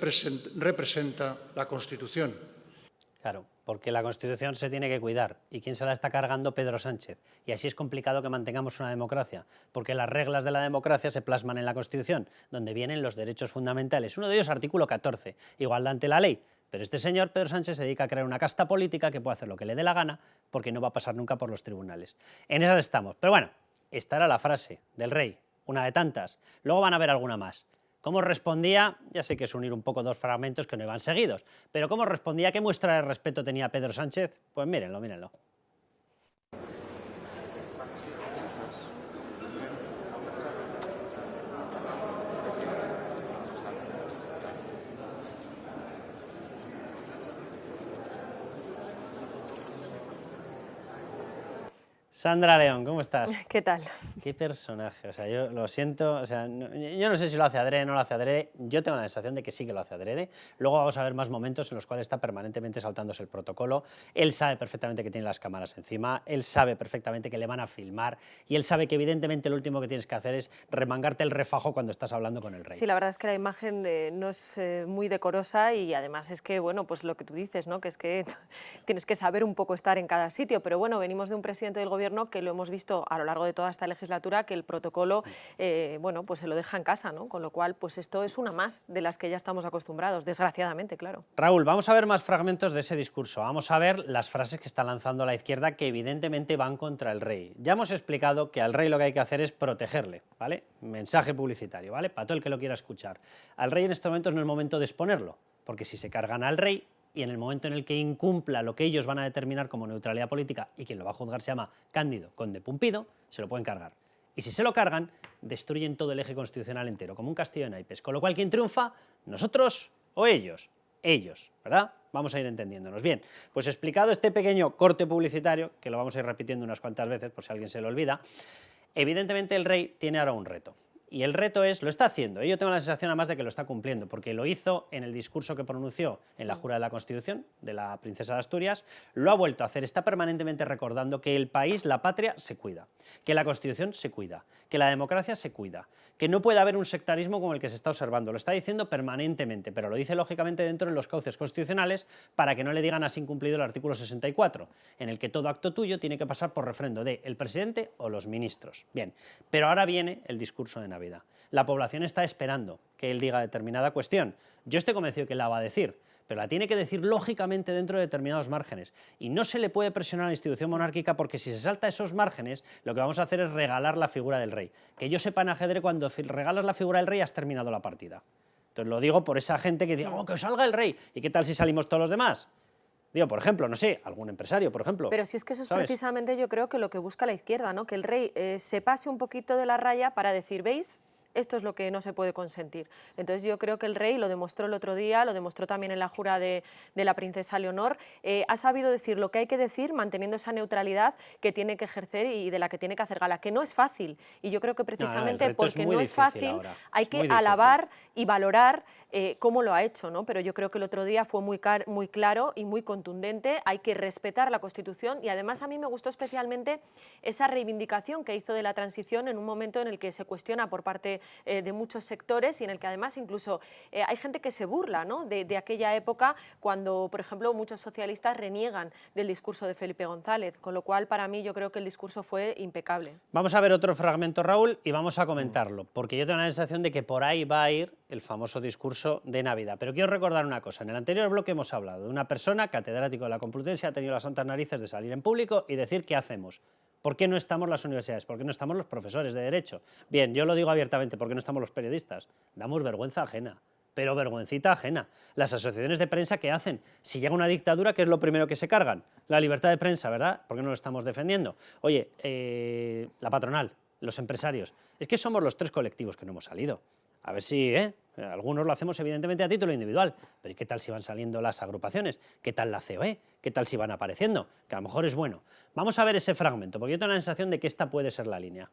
representa la Constitución. Claro, porque la Constitución se tiene que cuidar. ¿Y quién se la está cargando? Pedro Sánchez. Y así es complicado que mantengamos una democracia, porque las reglas de la democracia se plasman en la Constitución, donde vienen los derechos fundamentales. Uno de ellos, artículo 14, igualdad ante la ley. Pero este señor, Pedro Sánchez, se dedica a crear una casta política que puede hacer lo que le dé la gana, porque no va a pasar nunca por los tribunales. En esas estamos. Pero bueno, esta era la frase del rey, una de tantas. Luego van a ver alguna más. ¿Cómo respondía? Ya sé que es unir un poco dos fragmentos que no iban seguidos, pero ¿cómo respondía? ¿Qué muestra de respeto tenía Pedro Sánchez? Pues mírenlo, mírenlo. Sandra León, ¿cómo estás? ¿Qué tal? Qué personaje, o sea, yo lo siento, o sea, yo no sé si lo hace adrede o no lo hace adrede, yo tengo la sensación de que sí que lo hace adrede. Luego vamos a ver más momentos en los cuales está permanentemente saltándose el protocolo. Él sabe perfectamente que tiene las cámaras encima, él sabe perfectamente que le van a filmar y él sabe que evidentemente lo último que tienes que hacer es remangarte el refajo cuando estás hablando con el rey. Sí, la verdad es que la imagen no es muy decorosa y además es que, bueno, pues lo que tú dices, ¿no? Que es que tienes que saber un poco estar en cada sitio, pero bueno, venimos de un presidente del gobierno gobierno que lo hemos visto a lo largo de toda esta legislatura, que el protocolo bueno, pues se lo deja en casa, ¿no? Con lo cual pues esto es una más de las que ya estamos acostumbrados, desgraciadamente, claro. Raúl, vamos a ver más fragmentos de ese discurso, vamos a ver las frases que está lanzando la izquierda que evidentemente van contra el rey. Ya hemos explicado que al rey lo que hay que hacer es protegerle, ¿vale? Mensaje publicitario, ¿vale? Para todo el que lo quiera escuchar. Al rey en estos momentos no es el momento de exponerlo, porque si se cargan al rey y en el momento en el que incumpla lo que ellos van a determinar como neutralidad política y quien lo va a juzgar se llama Cándido Conde Pumpido, se lo pueden cargar. Y si se lo cargan, destruyen todo el eje constitucional entero, como un castillo de naipes. Con lo cual, ¿quién triunfa? ¿Nosotros o ellos? Ellos, ¿verdad? Vamos a ir entendiéndonos. Bien, pues explicado este pequeño corte publicitario, que lo vamos a ir repitiendo unas cuantas veces por si a alguien se lo olvida, evidentemente el rey tiene ahora un reto. Y el reto es, lo está haciendo, yo tengo la sensación además de que lo está cumpliendo, porque lo hizo en el discurso que pronunció en la jura de la Constitución de la princesa de Asturias, lo ha vuelto a hacer, está permanentemente recordando que el país, la patria, se cuida, que la Constitución se cuida, que la democracia se cuida, que no puede haber un sectarismo como el que se está observando, lo está diciendo permanentemente, pero lo dice lógicamente dentro de los cauces constitucionales para que no le digan has incumplido el artículo 64, en el que todo acto tuyo tiene que pasar por refrendo de el presidente o los ministros. Bien, pero ahora viene el discurso de Navidad. La población está esperando que él diga determinada cuestión. Yo estoy convencido que la va a decir, pero la tiene que decir lógicamente dentro de determinados márgenes. Y no se le puede presionar a la institución monárquica porque si se salta esos márgenes, lo que vamos a hacer es regalar la figura del rey. Que yo sepa en ajedrez, cuando regalas la figura del rey has terminado la partida. Entonces lo digo por esa gente que dice, oh, que salga el rey. ¿Y qué tal si salimos todos los demás? Digo, por ejemplo, no sé, algún empresario, por ejemplo. Pero si es que eso es ¿sabes? precisamente yo creo que lo que busca la izquierda, ¿no? Que el rey se pase un poquito de la raya para decir, ¿veis? Esto es lo que no se puede consentir. Entonces yo creo que el rey lo demostró el otro día, lo demostró también en la jura de la princesa Leonor, ha sabido decir lo que hay que decir manteniendo esa neutralidad que tiene que ejercer y de la que tiene que hacer gala, que no es fácil. Y yo creo que precisamente porque no es fácil hay que alabar y valorar cómo lo ha hecho, ¿no? Pero yo creo que el otro día fue muy claro y muy contundente, hay que respetar la Constitución y además a mí me gustó especialmente esa reivindicación que hizo de la transición en un momento en el que se cuestiona por parte de muchos sectores y en el que además incluso hay gente que se burla, ¿no? de aquella época cuando, por ejemplo, muchos socialistas reniegan del discurso de Felipe González, con lo cual para mí yo creo que el discurso fue impecable. Vamos a ver otro fragmento, Raúl, y vamos a comentarlo, porque yo tengo la sensación de que por ahí va a ir el famoso discurso de Navidad. Pero quiero recordar una cosa, en el anterior bloque hemos hablado de una persona, catedrático de la Complutense, ha tenido las santas narices de salir en público y decir ¿qué hacemos? ¿Por qué no estamos las universidades? ¿Por qué no estamos los profesores de Derecho? Bien, yo lo digo abiertamente, ¿por qué no estamos los periodistas? Damos vergüenza ajena, pero vergüencita ajena. Las asociaciones de prensa, ¿qué hacen? Si llega una dictadura, ¿qué es lo primero que se cargan? La libertad de prensa, ¿verdad? ¿Por qué no lo estamos defendiendo? Oye, la patronal, los empresarios, es que somos los tres colectivos que no hemos salido. A ver si, algunos lo hacemos evidentemente a título individual, pero ¿y qué tal si van saliendo las agrupaciones? ¿Qué tal la COE? ¿Qué tal si van apareciendo? Que a lo mejor es bueno. Vamos a ver ese fragmento, porque yo tengo la sensación de que esta puede ser la línea.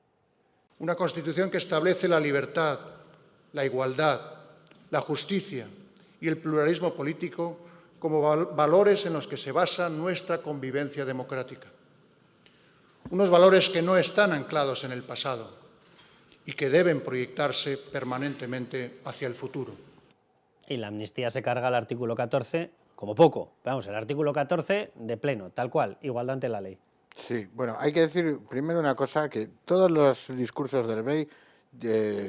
Una Constitución que establece la libertad, la igualdad, la justicia y el pluralismo político como valores en los que se basa nuestra convivencia democrática. Unos valores que no están anclados en el pasado y que deben proyectarse permanentemente hacia el futuro. Y la amnistía se carga al artículo 14 como poco. Vamos, el artículo 14 de pleno, tal cual, igualdad ante la ley. Sí, bueno, hay que decir primero una cosa, que todos los discursos del rey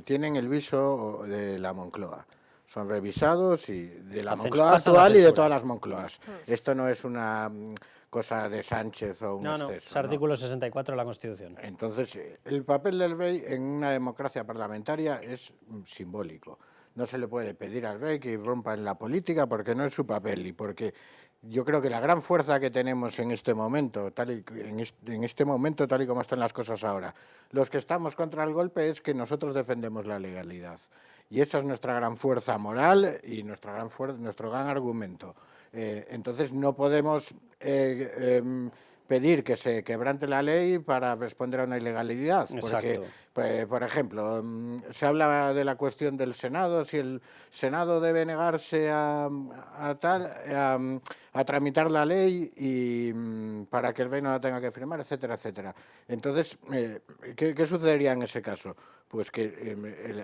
tienen el viso de la Moncloa. Son revisados y de la Moncloa actual y de todas las Moncloas. Esto no es una cosa de Sánchez o un exceso. Es artículo 64 de la Constitución. Entonces, el papel del rey en una democracia parlamentaria es simbólico. No se le puede pedir al rey que irrumpa en la política porque no es su papel y porque yo creo que la gran fuerza que tenemos en este momento, tal y como están las cosas ahora, los que estamos contra el golpe, es que nosotros defendemos la legalidad. Y esa es nuestra gran fuerza moral y nuestro gran argumento. Entonces no podemos pedir que se quebrante la ley para responder a una ilegalidad. Porque, por ejemplo, se habla de la cuestión del Senado, si el Senado debe negarse a tramitar la ley y para que el rey no la tenga que firmar, etcétera, etcétera. Entonces, ¿qué sucedería en ese caso? pues que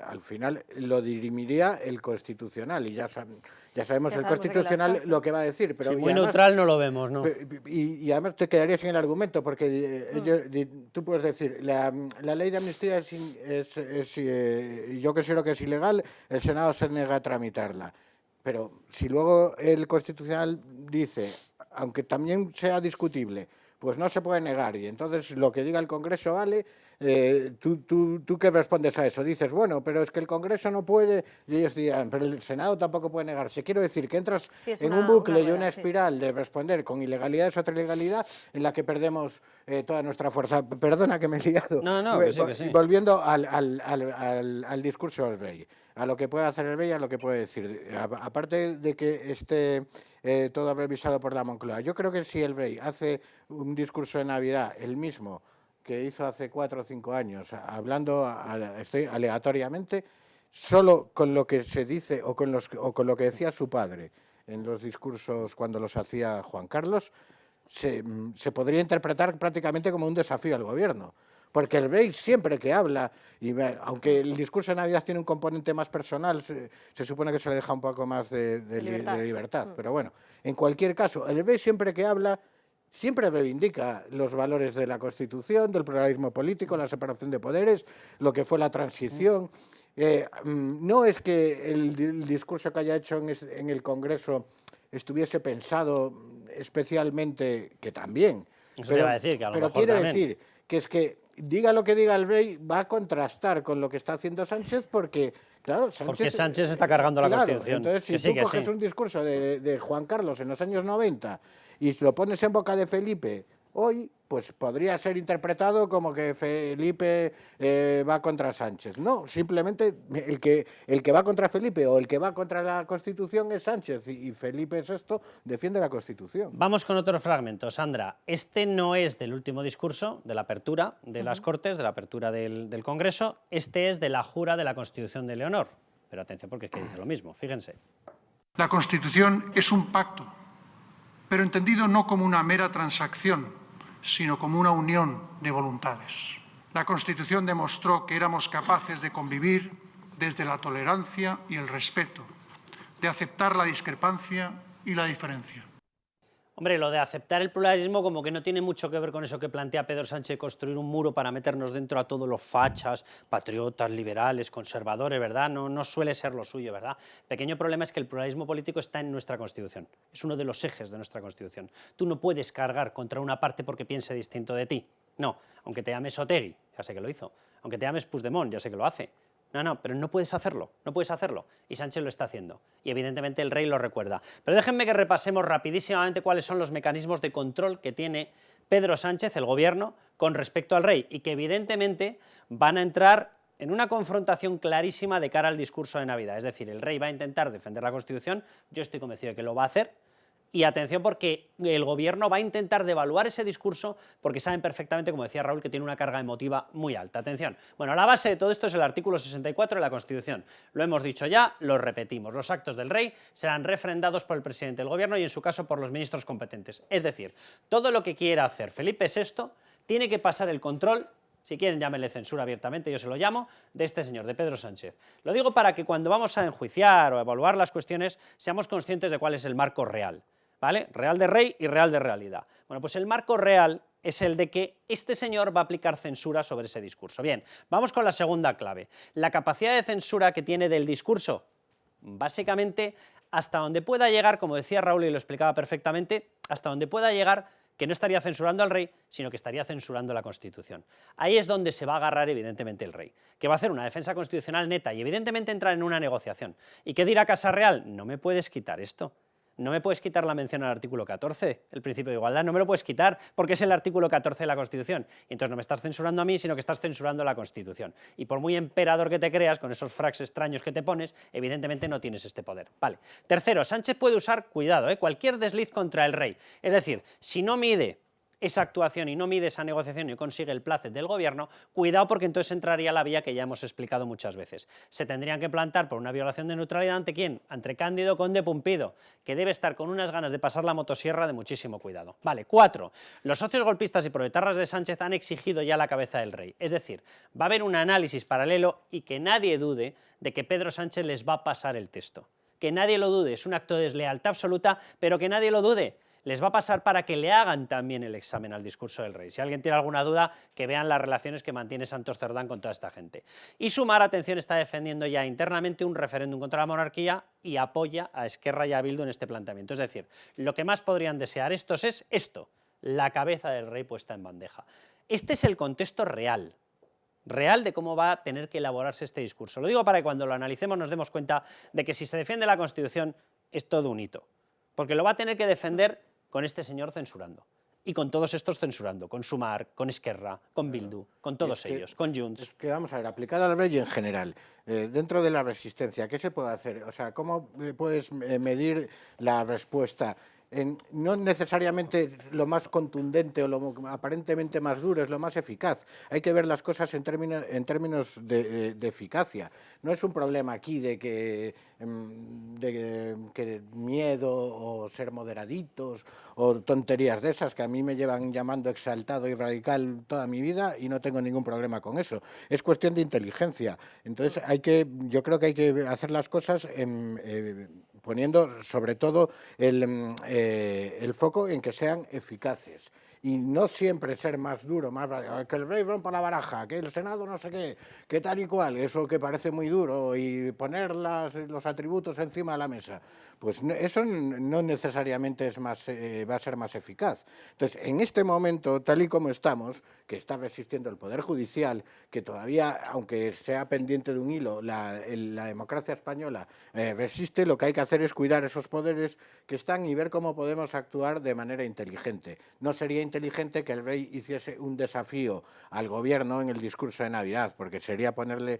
al final lo dirimiría el Constitucional, y ya sabemos el Constitucional lo que va a decir. Pero, sí, muy neutral no lo vemos, ¿no? Y además te quedarías sin el argumento, porque tú puedes decir, la ley de amnistía yo considero que es ilegal, el Senado se niega a tramitarla. Pero si luego el Constitucional dice, aunque también sea discutible, pues no se puede negar, y entonces lo que diga el Congreso vale, ¿tú qué respondes a eso? Dices, bueno, pero es que el Congreso no puede, y ellos dirán, pero el Senado tampoco puede negarse. Quiero decir que entras en un bucle y una espiral de responder con ilegalidad otra ilegalidad, en la que perdemos toda nuestra fuerza. Perdona que me he liado. No, que sí. Volviendo al discurso del rey, a lo que puede hacer el rey, a lo que puede decir. Aparte de que esté todo revisado por la Moncloa, yo creo que si el rey hace un discurso de Navidad, el mismo que hizo hace 4 o 5 años, hablando aleatoriamente, solo con lo que se dice o con lo que decía su padre en los discursos cuando los hacía Juan Carlos, se podría interpretar prácticamente como un desafío al gobierno. Porque el rey siempre que habla, y aunque el discurso de Navidad tiene un componente más personal, se supone que se le deja un poco más de libertad. Pero bueno, en cualquier caso, el rey siempre que habla, siempre reivindica los valores de la Constitución, del pluralismo político, la separación de poderes, lo que fue la transición. No es que el discurso que haya hecho en el Congreso estuviese pensado especialmente, que también. Eso te iba a decir, que a lo mejor quiero también. decir que es que diga lo que diga el rey, va a contrastar con lo que está haciendo Sánchez, porque, claro, Sánchez está cargando la Constitución. Entonces, si tú coges un discurso de Juan Carlos en los años 90 y lo pones en boca de Felipe hoy, pues podría ser interpretado como que Felipe va contra Sánchez. No, simplemente el que va contra Felipe o el que va contra la Constitución es Sánchez, y Felipe VI defiende la Constitución. Vamos con otro fragmento, Sandra. Este no es del último discurso, de la apertura de las Cortes, de la apertura del Congreso. Este es de la jura de la Constitución de Leonor. Pero atención, porque es que dice lo mismo, fíjense. La Constitución es un pacto, pero entendido no como una mera transacción, sino como una unión de voluntades. La Constitución demostró que éramos capaces de convivir desde la tolerancia y el respeto, de aceptar la discrepancia y la diferencia. Hombre, lo de aceptar el pluralismo como que no tiene mucho que ver con eso que plantea Pedro Sánchez, construir un muro para meternos dentro a todos los fachas, patriotas, liberales, conservadores, ¿verdad? No suele ser lo suyo, ¿verdad? El pequeño problema es que el pluralismo político está en nuestra Constitución. Es uno de los ejes de nuestra Constitución. Tú no puedes cargar contra una parte porque piense distinto de ti. No, aunque te llames Otegi, ya sé que lo hizo. Aunque te llames Puigdemont, ya sé que lo hace. No, pero no puedes hacerlo, y Sánchez lo está haciendo, y evidentemente el rey lo recuerda. Pero déjenme que repasemos rapidísimamente cuáles son los mecanismos de control que tiene Pedro Sánchez, el gobierno, con respecto al rey, y que evidentemente van a entrar en una confrontación clarísima de cara al discurso de Navidad. Es decir, el rey va a intentar defender la Constitución, yo estoy convencido de que lo va a hacer. Y atención, porque el gobierno va a intentar devaluar ese discurso porque saben perfectamente, como decía Raúl, que tiene una carga emotiva muy alta. Atención, bueno, la base de todo esto es el artículo 64 de la Constitución. Lo hemos dicho ya, lo repetimos. Los actos del rey serán refrendados por el presidente del gobierno y, en su caso, por los ministros competentes. Es decir, todo lo que quiera hacer Felipe VI tiene que pasar el control, si quieren llámenle censura abiertamente, yo se lo llamo, de este señor, de Pedro Sánchez. Lo digo para que cuando vamos a enjuiciar o a evaluar las cuestiones seamos conscientes de cuál es el marco real, ¿vale? Real de rey y real de realidad. Bueno, pues el marco real es el de que este señor va a aplicar censura sobre ese discurso. Bien, vamos con la segunda clave. La capacidad de censura que tiene del discurso, básicamente hasta donde pueda llegar, como decía Raúl y lo explicaba perfectamente, hasta donde pueda llegar, que no estaría censurando al rey, sino que estaría censurando la Constitución. Ahí es donde se va a agarrar evidentemente el rey, que va a hacer una defensa constitucional neta y evidentemente entrar en una negociación. ¿Y qué dirá Casa Real? No me puedes quitar esto. No me puedes quitar la mención al artículo 14, el principio de igualdad, no me lo puedes quitar porque es el artículo 14 de la Constitución. Y entonces no me estás censurando a mí, sino que estás censurando la Constitución. Y por muy emperador que te creas, con esos fracs extraños que te pones, evidentemente no tienes este poder. Vale. Tercero, Sánchez puede usar, cuidado, cualquier desliz contra el rey. Es decir, si no mide esa actuación y no mide esa negociación y consigue el placet del gobierno, cuidado, porque entonces entraría la vía que ya hemos explicado muchas veces. Se tendrían que plantar por una violación de neutralidad ante ¿quién? Ante Cándido Conde Pumpido, que debe estar con unas ganas de pasar la motosierra de muchísimo cuidado. Vale, 4. Los socios golpistas y proetarras de Sánchez han exigido ya la cabeza del rey. Es decir, va a haber un análisis paralelo y que nadie dude de que Pedro Sánchez les va a pasar el texto. Que nadie lo dude, es un acto de deslealtad absoluta, pero que nadie lo dude. Les va a pasar para que le hagan también el examen al discurso del rey. Si alguien tiene alguna duda, que vean las relaciones que mantiene Santos Cerdán con toda esta gente. Y Sumar, atención, está defendiendo ya internamente un referéndum contra la monarquía y apoya a Esquerra y a Bildu en este planteamiento. Es decir, lo que más podrían desear estos es esto, la cabeza del rey puesta en bandeja. Este es el contexto real de cómo va a tener que elaborarse este discurso. Lo digo para que cuando lo analicemos nos demos cuenta de que si se defiende la Constitución es todo un hito, porque lo va a tener que defender con este señor censurando, y con todos estos censurando, con Sumar, con Esquerra, con Bildu, con todos ellos, con Junts. Es que vamos a ver, aplicada al rey en general, dentro de la resistencia, ¿qué se puede hacer? O sea, ¿cómo puedes medir la respuesta? No necesariamente lo más contundente o lo aparentemente más duro es lo más eficaz. Hay que ver las cosas en términos de eficacia. No es un problema aquí de que miedo o ser moderaditos o tonterías de esas que a mí me llevan llamando exaltado y radical toda mi vida y no tengo ningún problema con eso. Es cuestión de inteligencia. Entonces yo creo que hay que hacer las cosas poniendo sobre todo el foco en que sean eficaces y no siempre ser más duro, más que el rey rompa la baraja, que el Senado no sé qué, que tal y cual, eso que parece muy duro y poner los atributos encima de la mesa. Pues eso no necesariamente va a ser más eficaz. Entonces, en este momento, tal y como estamos, que está resistiendo el Poder Judicial, que todavía, aunque sea pendiente de un hilo, la democracia española resiste, lo que hay que hacer es cuidar esos poderes que están y ver cómo podemos actuar de manera inteligente. No sería inteligente que el rey hiciese un desafío al gobierno en el discurso de Navidad, porque sería ponerle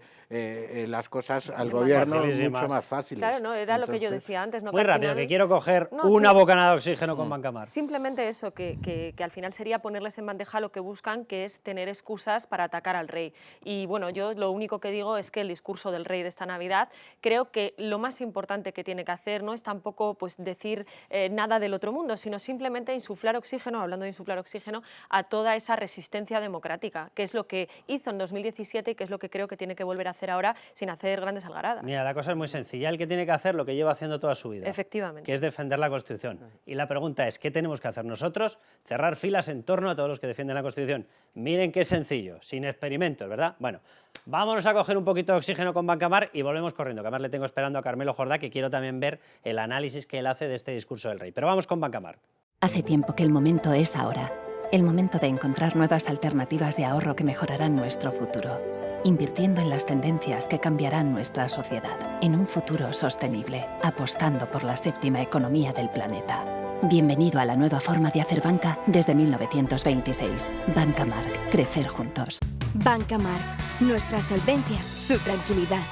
las cosas al gobierno mucho más fáciles. Claro, no, era lo que yo decía antes. No, muy rápido, que quiero coger una bocanada de oxígeno con Bancamar. Simplemente eso, que al final sería ponerles en bandeja lo que buscan, que es tener excusas para atacar al rey. Y bueno, yo lo único que digo es que el discurso del rey de esta Navidad, creo que lo más importante que tiene que hacer no es tampoco pues decir nada del otro mundo, sino simplemente insuflar oxígeno, hablando de insuflar oxígeno, a toda esa resistencia democrática, que es lo que hizo en 2017 y que es lo que creo que tiene que volver a hacer ahora sin hacer grandes algaradas. Mira, la cosa es muy sencilla, el que tiene que hacer lo que lleva haciendo toda su vida. Efectivamente. Que es defender la Constitución. Y la pregunta es, ¿qué tenemos que hacer nosotros? Cerrar filas en torno a todos los que defienden la Constitución. Miren qué sencillo, sin experimentos, ¿verdad? Bueno, vámonos a coger un poquito de oxígeno con Bancamar y volvemos corriendo, que además le tengo esperando a Carmelo Jordá, que quiero también ver el análisis que él hace de este discurso del rey. Pero vamos con Bancamar. Hace tiempo que el momento es ahora. El momento de encontrar nuevas alternativas de ahorro que mejorarán nuestro futuro. Invirtiendo en las tendencias que cambiarán nuestra sociedad. En un futuro sostenible. Apostando por la séptima economía del planeta. Bienvenido a la nueva forma de hacer banca desde 1926. Banca Marc. Crecer juntos. Banca Marc. Nuestra solvencia, su tranquilidad.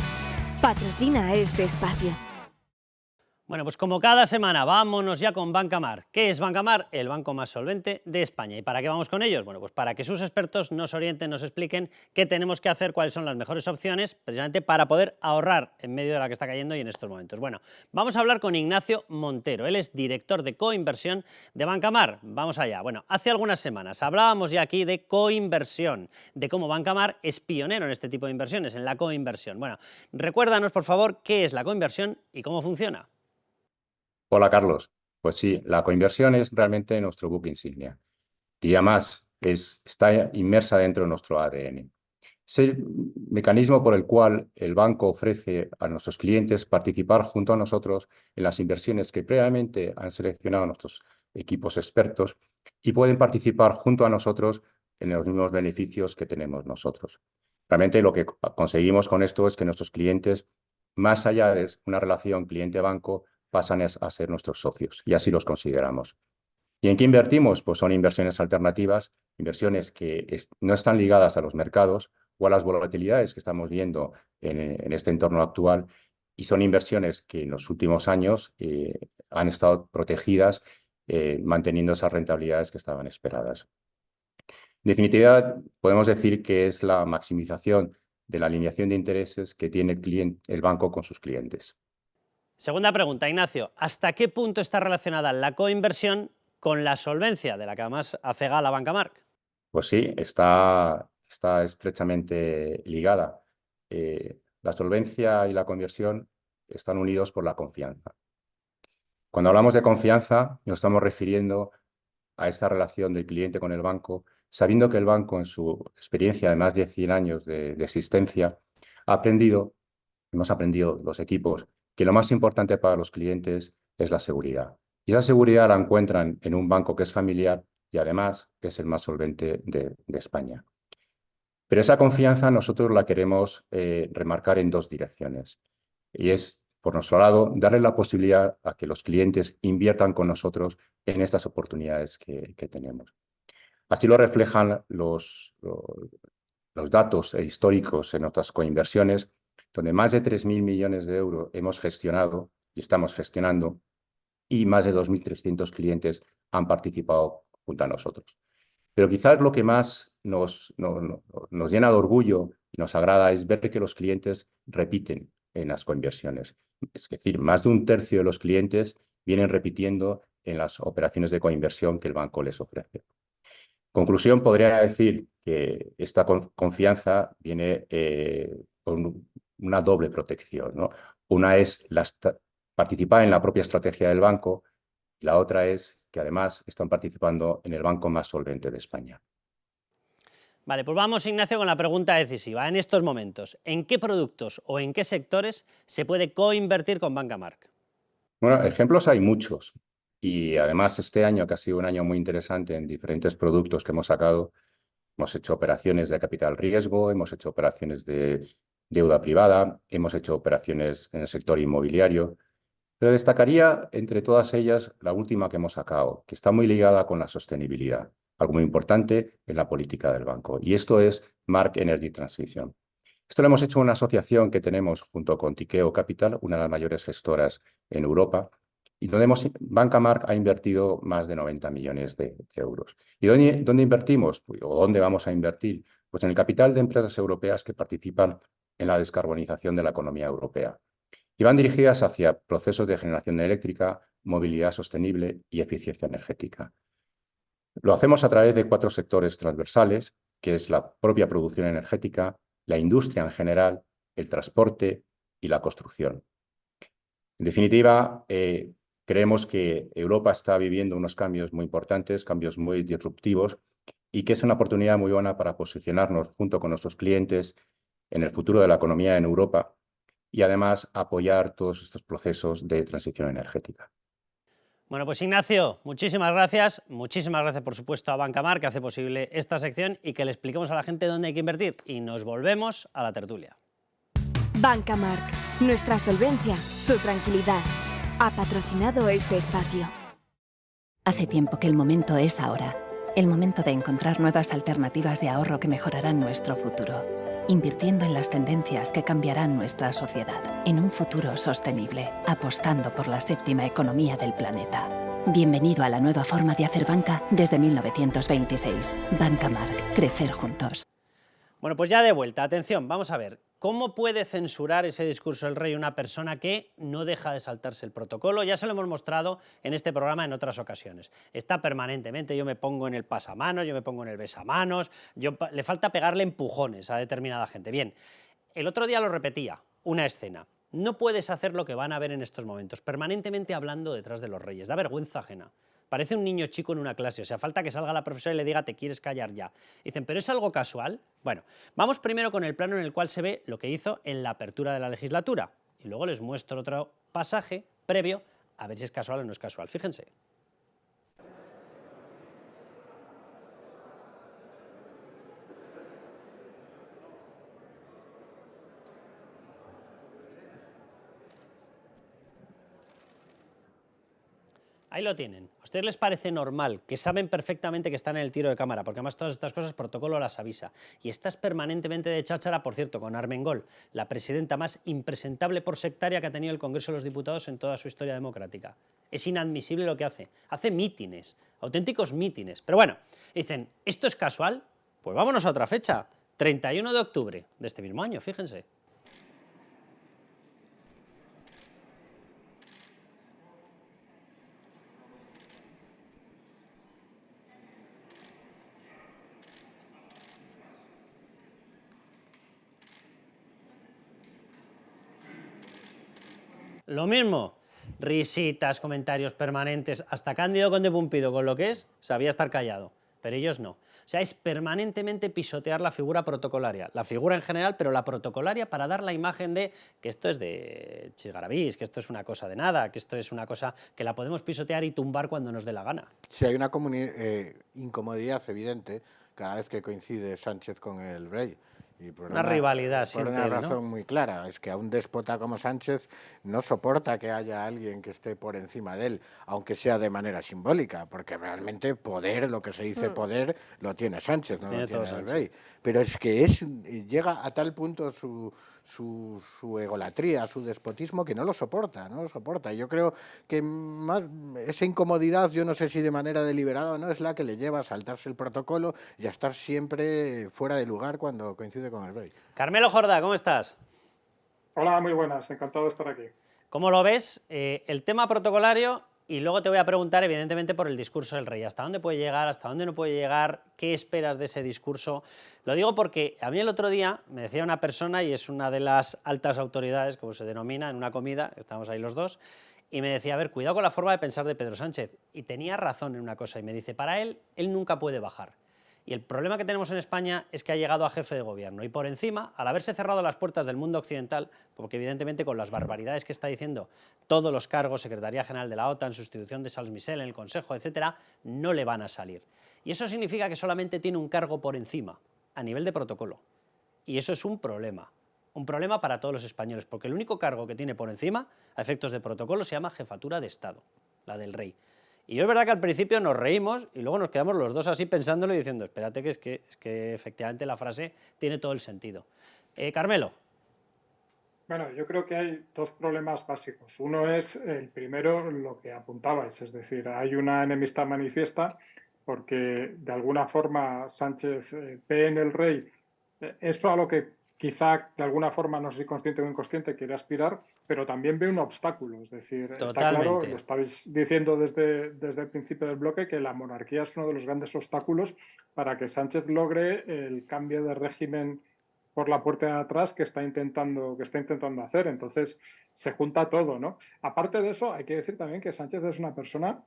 Patrocina este espacio. Bueno, pues como cada semana, vámonos ya con Bancamar. ¿Qué es Bancamar? El banco más solvente de España. ¿Y para qué vamos con ellos? Bueno, pues para que sus expertos nos orienten, nos expliquen qué tenemos que hacer, cuáles son las mejores opciones, precisamente para poder ahorrar en medio de la que está cayendo y en estos momentos. Bueno, vamos a hablar con Ignacio Montero. Él es director de coinversión de Bancamar. Vamos allá. Bueno, hace algunas semanas hablábamos ya aquí de coinversión, de cómo Bancamar es pionero en este tipo de inversiones, en la coinversión. Bueno, recuérdanos, por favor, qué es la coinversión y cómo funciona. Hola, Carlos. Pues sí, la coinversión es realmente nuestro buque insignia. Y además está inmersa dentro de nuestro ADN. Es el mecanismo por el cual el banco ofrece a nuestros clientes participar junto a nosotros en las inversiones que previamente han seleccionado nuestros equipos expertos y pueden participar junto a nosotros en los mismos beneficios que tenemos nosotros. Realmente lo que conseguimos con esto es que nuestros clientes, más allá de una relación cliente-banco, pasan a ser nuestros socios, y así los consideramos. ¿Y en qué invertimos? Pues son inversiones alternativas, inversiones que no están ligadas a los mercados o a las volatilidades que estamos viendo en este entorno actual, y son inversiones que en los últimos años han estado protegidas manteniendo esas rentabilidades que estaban esperadas. En definitiva, podemos decir que es la maximización de la alineación de intereses que tiene el banco con sus clientes. Segunda pregunta, Ignacio. ¿Hasta qué punto está relacionada la coinversión con la solvencia, de la que además hace gala Banca Marc? Pues sí, está estrechamente ligada. La solvencia y la conversión están unidos por la confianza. Cuando hablamos de confianza, nos estamos refiriendo a esta relación del cliente con el banco, sabiendo que el banco, en su experiencia de más de 100 años de existencia, hemos aprendido los equipos, que lo más importante para los clientes es la seguridad. Y esa seguridad la encuentran en un banco que es familiar y además es el más solvente de España. Pero esa confianza nosotros la queremos remarcar en dos direcciones. Y es, por nuestro lado, darle la posibilidad a que los clientes inviertan con nosotros en estas oportunidades que tenemos. Así lo reflejan los datos históricos en nuestras coinversiones, donde más de 3.000 millones de euros hemos gestionado y estamos gestionando, y más de 2.300 clientes han participado junto a nosotros. Pero quizás lo que más nos llena de orgullo y nos agrada es ver que los clientes repiten en las coinversiones. Es decir, más de un tercio de los clientes vienen repitiendo en las operaciones de coinversión que el banco les ofrece. Conclusión, podría decir que esta confianza viene con una doble protección, ¿no? Una es participar en la propia estrategia del banco y la otra es que además están participando en el banco más solvente de España. Vale, pues vamos, Ignacio, con la pregunta decisiva. En estos momentos, ¿en qué productos o en qué sectores se puede coinvertir con Banca Marc? Bueno, ejemplos hay muchos. Y además este año, que ha sido un año muy interesante en diferentes productos que hemos sacado, hemos hecho operaciones de capital riesgo, hemos hecho operaciones de deuda privada, hemos hecho operaciones en el sector inmobiliario, pero destacaría entre todas ellas la última que hemos sacado, que está muy ligada con la sostenibilidad, algo muy importante en la política del banco, y esto es Marc Energy Transition. Esto lo hemos hecho en una asociación que tenemos junto con Tikeo Capital, una de las mayores gestoras en Europa, y donde Banca Marc ha invertido más de 90 millones de euros. ¿Y dónde invertimos? ¿O dónde vamos a invertir? Pues en el capital de empresas europeas que participan en la descarbonización de la economía europea. Y van dirigidas hacia procesos de generación eléctrica, movilidad sostenible y eficiencia energética. Lo hacemos a través de 4 sectores transversales, que es la propia producción energética, la industria en general, el transporte y la construcción. En definitiva, creemos que Europa está viviendo unos cambios muy importantes, cambios muy disruptivos, y que es una oportunidad muy buena para posicionarnos junto con nuestros clientes en el futuro de la economía en Europa y además apoyar todos estos procesos de transición energética. Bueno, pues Ignacio, muchísimas gracias por supuesto a Banca Marc, que hace posible esta sección y que le expliquemos a la gente dónde hay que invertir, y nos volvemos a la tertulia. Banca Marc, nuestra solvencia, su tranquilidad. Ha patrocinado este espacio. Hace tiempo que el momento es ahora. El momento de encontrar nuevas alternativas de ahorro que mejorarán nuestro futuro. Invirtiendo en las tendencias que cambiarán nuestra sociedad. En un futuro sostenible. Apostando por la 7ª economía del planeta. Bienvenido a la nueva forma de hacer banca desde 1926. Banca Marc. Crecer juntos. Bueno, pues ya de vuelta. Atención, vamos a ver. ¿Cómo puede censurar ese discurso del rey una persona que no deja de saltarse el protocolo? Ya se lo hemos mostrado en este programa en otras ocasiones. Está permanentemente, yo me pongo en el pasamanos, yo me pongo en el besamanos, le falta pegarle empujones a determinada gente. Bien, el otro día lo repetía, una escena. No puedes hacer lo que van a ver en estos momentos, permanentemente hablando detrás de los reyes. Da vergüenza ajena. Parece un niño chico en una clase, o sea, falta que salga la profesora y le diga te quieres callar ya. Dicen, ¿pero es algo casual? Bueno, vamos primero con el plano en el cual se ve lo que hizo en la apertura de la legislatura. Y luego les muestro otro pasaje previo, a ver si es casual o no es casual. Fíjense. ahí lo tienen. ¿A ustedes les parece normal, que saben perfectamente que están en el tiro de cámara, porque además todas estas cosas protocolo las avisa, y estás permanentemente de cháchara, por cierto, con Armengol, la presidenta más impresentable por sectaria que ha tenido el Congreso de los Diputados en toda su historia democrática? Es inadmisible lo que hace. Hace mítines, auténticos mítines. Pero bueno, dicen, ¿esto es casual? Pues vámonos a otra fecha, 31 de octubre de este mismo año, fíjense. Lo mismo, risitas, comentarios permanentes, hasta Cándido Conde Pumpido, con lo que es, sabía estar callado, pero ellos no. O sea, es permanentemente pisotear la figura protocolaria, la figura en general, pero la protocolaria para dar la imagen de que esto es de chisgarabís, que esto es una cosa de nada, que esto es una cosa que la podemos pisotear y tumbar cuando nos dé la gana. Sí, hay una incomodidad evidente cada vez que coincide Sánchez con el rey. Y por una rivalidad, por una razón muy clara, es que a un déspota como Sánchez no soporta que haya alguien que esté por encima de él, aunque sea de manera simbólica, porque realmente poder, lo que se dice poder, lo tiene Sánchez, no lo tiene el rey. Pero es que llega a tal punto su egolatría, su despotismo, que no lo soporta, no lo soporta. Yo creo que más esa incomodidad, yo no sé si de manera deliberada o no, es la que le lleva a saltarse el protocolo y a estar siempre fuera de lugar cuando coincide con el rey. Carmelo Jordá, ¿cómo estás? Hola, muy buenas, encantado de estar aquí. ¿Cómo lo ves? El tema protocolario, y luego te voy a preguntar, evidentemente, por el discurso del rey. ¿Hasta dónde puede llegar? ¿Hasta dónde no puede llegar? ¿Qué esperas de ese discurso? Lo digo porque a mí el otro día me decía una persona, y es una de las altas autoridades, como se denomina, en una comida, estamos ahí los dos, y me decía, a ver, cuidado con la forma de pensar de Pedro Sánchez. Y tenía razón en una cosa, y me dice, para él nunca puede bajar. Y el problema que tenemos en España es que ha llegado a jefe de gobierno y por encima, al haberse cerrado las puertas del mundo occidental, porque evidentemente con las barbaridades que está diciendo todos los cargos, Secretaría General de la OTAN, sustitución de Charles Michel en el Consejo, etcétera, no le van a salir. Y eso significa que solamente tiene un cargo por encima, a nivel de protocolo. Y eso es un problema para todos los españoles, porque el único cargo que tiene por encima, a efectos de protocolo, se llama jefatura de Estado, la del rey. Y yo es verdad que al principio nos reímos y luego nos quedamos los dos así pensándolo y diciendo, espérate que es que efectivamente la frase tiene todo el sentido. Carmelo. Bueno, yo creo que hay dos problemas básicos. Uno es el primero, lo que apuntabais, es decir, hay una enemistad manifiesta porque de alguna forma Sánchez ve en el rey eso a lo que quizá de alguna forma, no sé si consciente o inconsciente, quiere aspirar, pero también ve un obstáculo. Es decir, totalmente. Está claro, lo estáis diciendo desde el principio del bloque, que la monarquía es uno de los grandes obstáculos para que Sánchez logre el cambio de régimen por la puerta de atrás que está intentando hacer. Entonces, se junta todo, ¿no? Aparte de eso, hay que decir también que Sánchez es una persona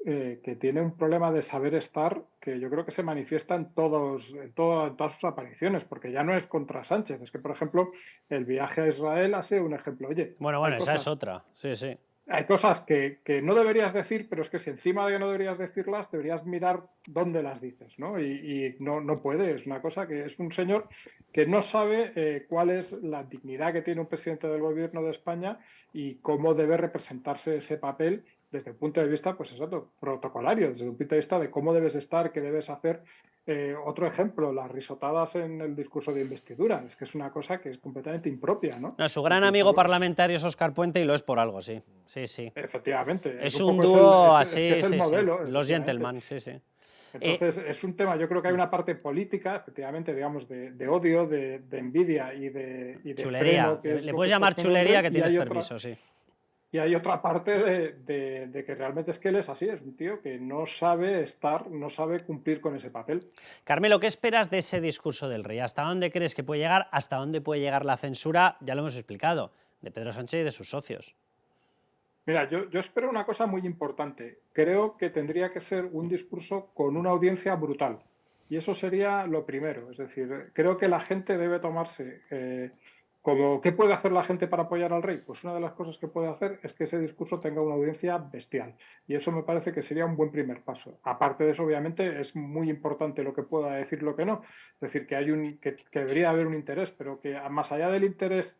que tiene un problema de saber estar que yo creo que se manifiesta en todas sus apariciones, porque ya no es contra Sánchez, es que, por ejemplo, el viaje a Israel ha sido un ejemplo. Oye, bueno, esa es otra, sí. Hay cosas que no deberías decir, pero es que si encima de que no deberías decirlas, deberías mirar dónde las dices, ¿no? Y no puede, es una cosa que es un señor que no sabe cuál es la dignidad que tiene un presidente del gobierno de España y cómo debe representarse ese papel desde el punto de vista, pues exacto, protocolario, desde el punto de vista de cómo debes estar, qué debes hacer. Otro ejemplo, las risotadas en el discurso de investidura, es que es una cosa que es completamente impropia, ¿no? Su gran amigo parlamentario es Óscar Puente y lo es por algo, sí. Efectivamente. Es un dúo así, es el modelo, los gentlemen, sí. Entonces, es un tema, yo creo que hay una parte política, efectivamente, digamos, de odio, de envidia y de chulería. Le puedes llamar chulería, que tienes permiso, sí. Y hay otra parte de que realmente es que él es así, es un tío que no sabe no sabe cumplir con ese papel. Carmelo, ¿qué esperas de ese discurso del rey? ¿Hasta dónde crees que puede llegar? ¿Hasta dónde puede llegar la censura? Ya lo hemos explicado, de Pedro Sánchez y de sus socios. Mira, yo espero una cosa muy importante. Creo que tendría que ser un discurso con una audiencia brutal. Y eso sería lo primero. Es decir, creo que la gente debe tomarse... ¿Qué puede hacer la gente para apoyar al rey? Pues una de las cosas que puede hacer es que ese discurso tenga una audiencia bestial. Y eso me parece que sería un buen primer paso. Aparte de eso, obviamente, es muy importante lo que pueda decir, lo que no. Es decir, que debería haber un interés, pero que más allá del interés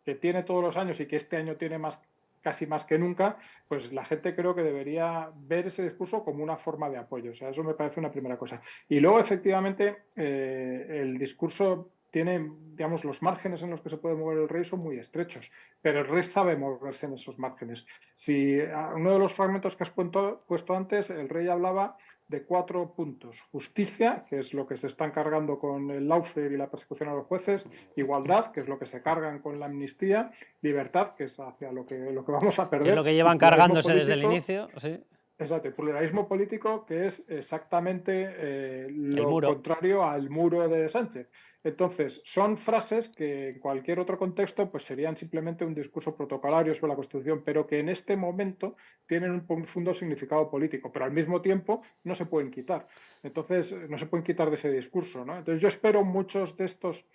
que tiene todos los años y que este año tiene más casi más que nunca, pues la gente creo que debería ver ese discurso como una forma de apoyo. O sea, eso me parece una primera cosa. Y luego, efectivamente, el discurso tiene, digamos, los márgenes en los que se puede mover el rey son muy estrechos, pero el rey sabe moverse en esos márgenes. Si uno de los fragmentos que has puesto antes, el rey hablaba de 4 puntos. Justicia, que es lo que se están cargando con el lawfare y la persecución a los jueces. Igualdad, que es lo que se cargan con la amnistía. Libertad, que es hacia lo que vamos a perder. Que es lo que llevan cargándose desde el inicio, sí. Exacto, el pluralismo político, que es exactamente lo contrario al muro de Sánchez. Entonces, son frases que en cualquier otro contexto pues serían simplemente un discurso protocolario sobre la Constitución, pero que en este momento tienen un profundo significado político, pero al mismo tiempo no se pueden quitar. Entonces, no se pueden quitar de ese discurso, ¿no? Entonces, yo espero muchos de estos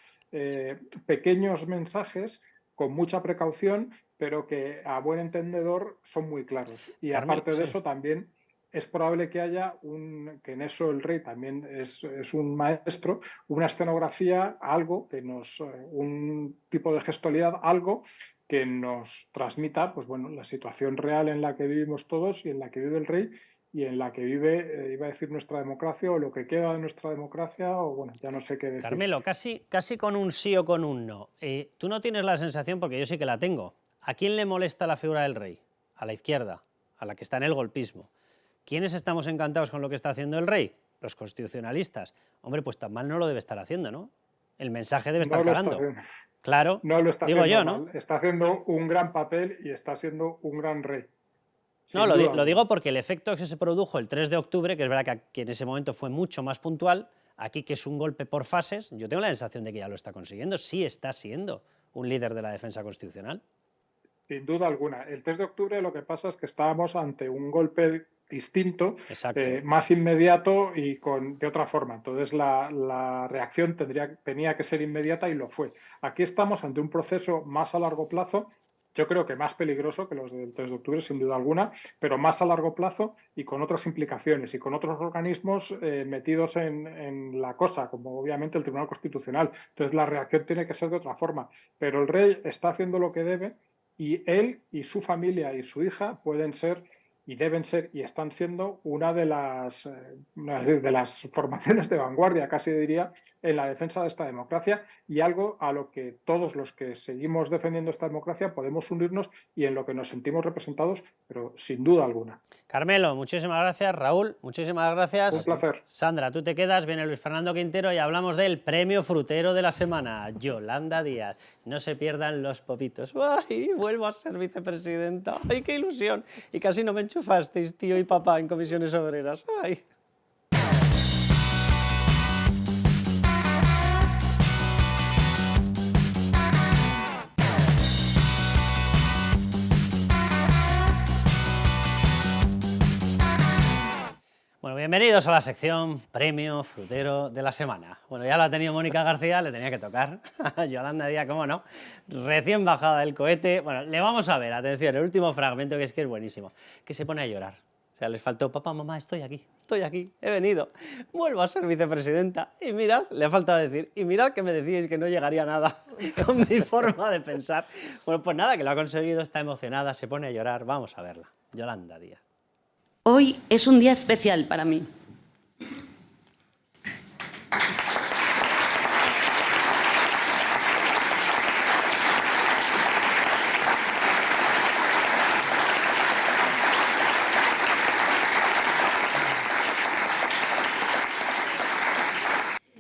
pequeños mensajes con mucha precaución, pero que a buen entendedor son muy claros. Y Carmen, aparte de eso también es probable que haya que en eso el rey también es un maestro, una escenografía, algo que un tipo de gestualidad, algo que nos transmita, pues bueno, la situación real en la que vivimos todos y en la que vive el rey y en la que vive, iba a decir, nuestra democracia o lo que queda de nuestra democracia, o bueno, ya no sé qué decir. Carmelo, casi con un sí o con un no. Tú no tienes la sensación, porque yo sí que la tengo. ¿A quién le molesta la figura del rey? A la izquierda, a la que está en el golpismo. ¿Quiénes estamos encantados con lo que está haciendo el rey? Los constitucionalistas. Hombre, pues tan mal no lo debe estar haciendo, ¿no? El mensaje debe estar calando. Claro, no lo está digo haciendo yo, mal. ¿no? Está haciendo un gran papel y está siendo un gran rey. No, lo digo porque el efecto que se produjo el 3 de octubre, que es verdad que en ese momento fue mucho más puntual, aquí que es un golpe por fases, yo tengo la sensación de que ya lo está consiguiendo. Sí está siendo un líder de la defensa constitucional. Sin duda alguna. El 3 de octubre lo que pasa es que estábamos ante un golpe distinto, más inmediato y de otra forma. Entonces la reacción tenía que ser inmediata y lo fue. Aquí estamos ante un proceso más a largo plazo, yo creo que más peligroso que los del 3 de octubre, sin duda alguna, pero más a largo plazo y con otras implicaciones y con otros organismos metidos en la cosa, como obviamente el Tribunal Constitucional. Entonces la reacción tiene que ser de otra forma. Pero el rey está haciendo lo que debe y él y su familia y su hija pueden ser y deben ser y están siendo una de las formaciones de vanguardia, casi diría, en la defensa de esta democracia y algo a lo que todos los que seguimos defendiendo esta democracia podemos unirnos y en lo que nos sentimos representados, pero sin duda alguna. Carmelo, muchísimas gracias. Raúl, muchísimas gracias. Un placer. Sandra, tú te quedas, viene Luis Fernando Quintero y hablamos del premio frutero de la semana, Yolanda Díaz. No se pierdan los popitos. ¡Ay, vuelvo a ser vicepresidenta! ¡Ay, qué ilusión! Y casi no me enchufasteis, tío y papá, en comisiones obreras. ¡Ay! Bueno, bienvenidos a la sección Premio Frutero de la Semana. Bueno, ya lo ha tenido Mónica García, le tenía que tocar. Yolanda Díaz, cómo no. Recién bajada del cohete. Bueno, le vamos a ver, atención, el último fragmento que es buenísimo. Que se pone a llorar. O sea, les faltó, papá, mamá, estoy aquí, he venido. Vuelvo a ser vicepresidenta. Y mirad, le ha faltado decir, y mirad que me decíais que no llegaría a nada con mi forma de pensar. Bueno, pues nada, que lo ha conseguido, está emocionada, se pone a llorar. Vamos a verla. Yolanda Díaz. Hoy es un día especial para mí.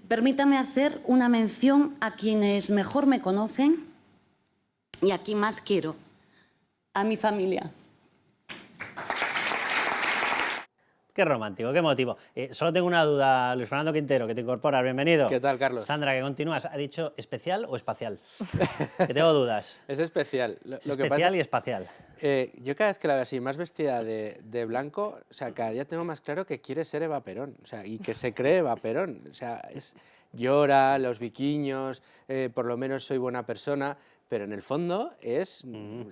Permítame hacer una mención a quienes mejor me conocen y a quien más quiero, a mi familia. Qué romántico, qué emotivo. Solo tengo una duda, Luis Fernando Quintero, que te incorporas, bienvenido. ¿Qué tal, Carlos? Sandra, que continúas. ¿Ha dicho especial o espacial? Que tengo dudas. Es especial. Especial y espacial. Yo cada vez que la veo así, más vestida de blanco, o sea, cada día tengo más claro que quiere ser Eva Perón, o sea, y que se cree Eva Perón. O sea, llora, los biquiños, por lo menos soy buena persona, pero en el fondo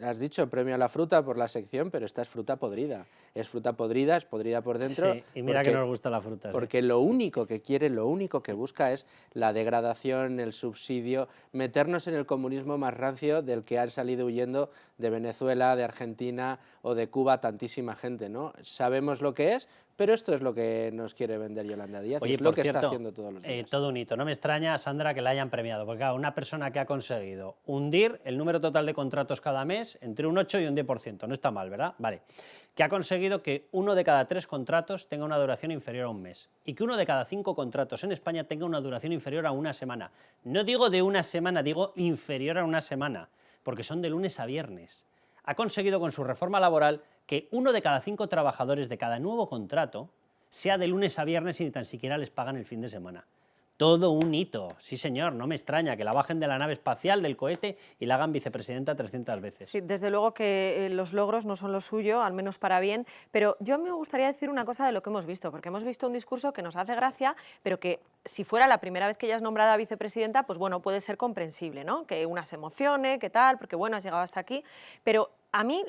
has dicho premio a la fruta por la sección, pero esta es fruta podrida. es fruta podrida, es podrida por dentro. Sí, y mira que nos gusta la fruta. Porque lo único que quiere, lo único que busca es la degradación, el subsidio, meternos en el comunismo más rancio del que han salido huyendo de Venezuela, de Argentina o de Cuba tantísima gente, ¿no? Sabemos lo que es, pero esto es lo que nos quiere vender Yolanda Díaz, Oye, es lo por que cierto, está haciendo todos los días. Todo un hito. No me extraña, Sandra, que la hayan premiado, porque claro, una persona que ha conseguido hundir el número total de contratos cada mes entre un 8 y un 10%, no está mal, ¿verdad? Vale. Que ha conseguido que 1 de cada 3 contratos tenga una duración inferior a un mes y que 1 de cada 5 contratos en España tenga una duración inferior a una semana. No digo de una semana, digo inferior a una semana, porque son de lunes a viernes. Ha conseguido con su reforma laboral que 1 de cada 5 trabajadores de cada nuevo contrato sea de lunes a viernes y ni tan siquiera les pagan el fin de semana. Todo un hito, sí señor, no me extraña que la bajen de la nave espacial, del cohete y la hagan vicepresidenta 300 veces. Sí, desde luego que los logros no son lo suyo, al menos para bien, pero yo me gustaría decir una cosa de lo que hemos visto, porque hemos visto un discurso que nos hace gracia, pero que si fuera la primera vez que ella es nombrada vicepresidenta, pues bueno, puede ser comprensible, ¿no? Que una se emocione, que tal, porque bueno, has llegado hasta aquí, pero a mí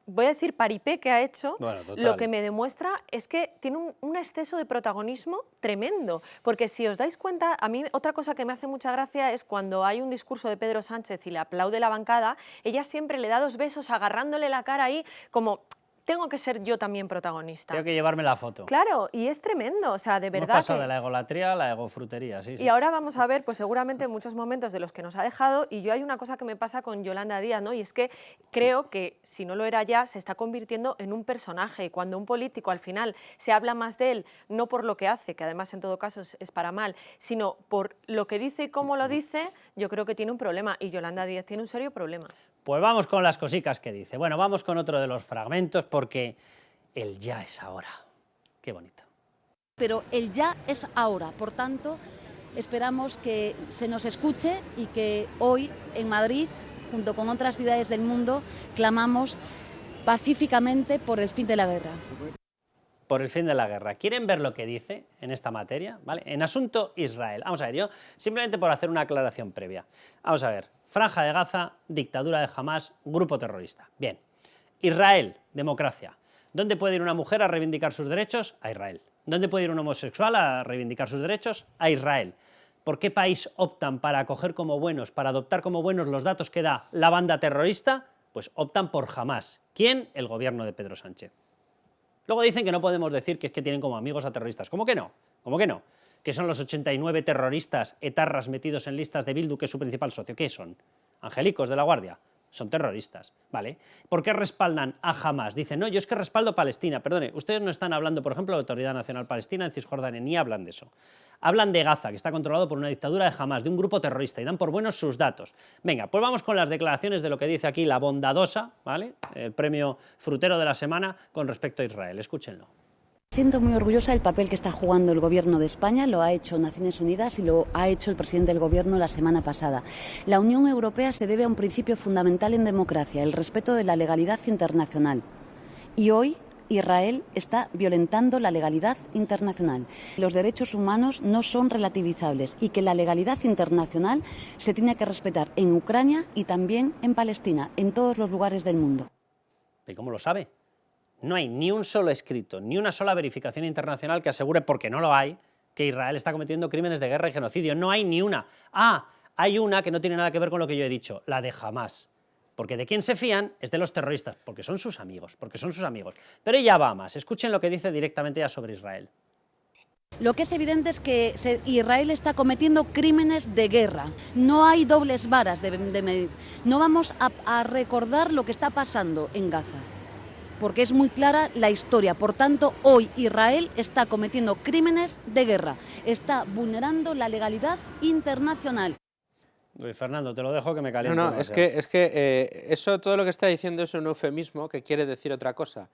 voy a decir paripé que ha hecho, lo que me demuestra es que tiene un exceso de protagonismo tremendo, porque si os dais cuenta, a mí otra cosa que me hace mucha gracia es cuando hay un discurso de Pedro Sánchez y le aplaude la bancada, ella siempre le da 2 besos agarrándole la cara ahí como... Tengo que ser yo también protagonista. Tengo que llevarme la foto. Claro, y es tremendo, o sea, de verdad. Hemos pasado de la egolatría a la egofrutería, sí. Y ahora vamos a ver, pues seguramente muchos momentos de los que nos ha dejado, y yo hay una cosa que me pasa con Yolanda Díaz, ¿no? Y es que creo que, si no lo era ya, se está convirtiendo en un personaje, y cuando un político al final se habla más de él, no por lo que hace, que además en todo caso es para mal, sino por lo que dice y cómo lo dice, yo creo que tiene un problema, y Yolanda Díaz tiene un serio problema. Pues vamos con las cositas que dice. Bueno, vamos con otro de los fragmentos porque el ya es ahora. Qué bonito. Pero el ya es ahora, por tanto, esperamos que se nos escuche y que hoy en Madrid, junto con otras ciudades del mundo, clamamos pacíficamente por el fin de la guerra. Por el fin de la guerra. ¿Quieren ver lo que dice en esta materia? ¿Vale? En asunto Israel. Vamos a ver, yo simplemente por hacer una aclaración previa. Vamos a ver, Franja de Gaza, dictadura de Hamás, grupo terrorista. Bien, Israel, democracia. ¿Dónde puede ir una mujer a reivindicar sus derechos? A Israel. ¿Dónde puede ir un homosexual a reivindicar sus derechos? A Israel. ¿Por qué país optan para acoger como buenos, para adoptar como buenos los datos que da la banda terrorista? Pues optan por Hamás. ¿Quién? El gobierno de Pedro Sánchez. Luego dicen que no podemos decir que es que tienen como amigos a terroristas. ¿Cómo que no? ¿Cómo que no? ¿Que son los 89 terroristas etarras metidos en listas de Bildu, que es su principal socio? ¿Qué son? ¿Angélicos de la Guardia? Son terroristas, ¿vale? ¿Por qué respaldan a Hamás? Dicen, no, yo es que respaldo Palestina. Perdone, ustedes no están hablando, por ejemplo, de la Autoridad Nacional Palestina en Cisjordania, ni hablan de eso. Hablan de Gaza, que está controlado por una dictadura de Hamás, de un grupo terrorista, y dan por buenos sus datos. Venga, pues vamos con las declaraciones de lo que dice aquí la bondadosa, ¿vale? El premio frutero de la semana con respecto a Israel. Escúchenlo. Siento muy orgullosa del papel que está jugando el Gobierno de España, lo ha hecho Naciones Unidas y lo ha hecho el presidente del Gobierno la semana pasada. La Unión Europea se debe a un principio fundamental en democracia, el respeto de la legalidad internacional. Y hoy Israel está violentando la legalidad internacional. Los derechos humanos no son relativizables y que la legalidad internacional se tiene que respetar en Ucrania y también en Palestina, en todos los lugares del mundo. ¿Y cómo lo sabe? No hay ni un solo escrito, ni una sola verificación internacional que asegure, porque no lo hay, que Israel está cometiendo crímenes de guerra y genocidio. No hay ni una. Ah, hay una que no tiene nada que ver con lo que yo he dicho, la de Hamás. Porque de quién se fían es de los terroristas, porque son sus amigos, Pero ella va más. Escuchen lo que dice directamente ya sobre Israel. Lo que es evidente es que Israel está cometiendo crímenes de guerra. No hay dobles varas de medir. No vamos a recordar lo que está pasando en Gaza, porque es muy clara la historia. Por tanto, hoy Israel está cometiendo crímenes de guerra, está vulnerando la legalidad internacional. Luis Fernando, te lo dejo que me caliento. No, es que eso, todo lo que está diciendo es un eufemismo que quiere decir otra cosa.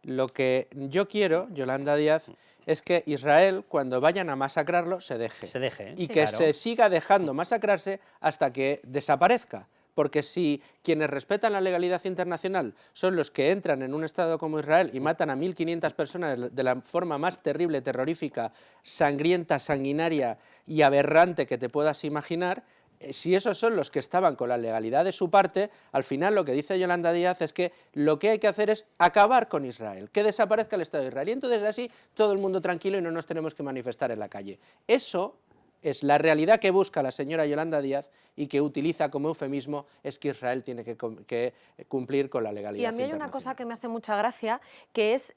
Lo que yo quiero, Yolanda Díaz, es que Israel, cuando vayan a masacrarlo, se deje. Se deje, y que se siga dejando masacrarse hasta que desaparezca. Porque si quienes respetan la legalidad internacional son los que entran en un Estado como Israel y matan a 1.500 personas de la forma más terrible, terrorífica, sangrienta, sanguinaria y aberrante que te puedas imaginar, si esos son los que estaban con la legalidad de su parte, al final lo que dice Yolanda Díaz es que lo que hay que hacer es acabar con Israel, que desaparezca el Estado de Israel. Y entonces así todo el mundo tranquilo y no nos tenemos que manifestar en la calle. Eso es la realidad que busca la señora Yolanda Díaz y que utiliza como eufemismo es que Israel tiene que cumplir con la legalidad Y a mí hay internacional. una cosa que me hace mucha gracia, que es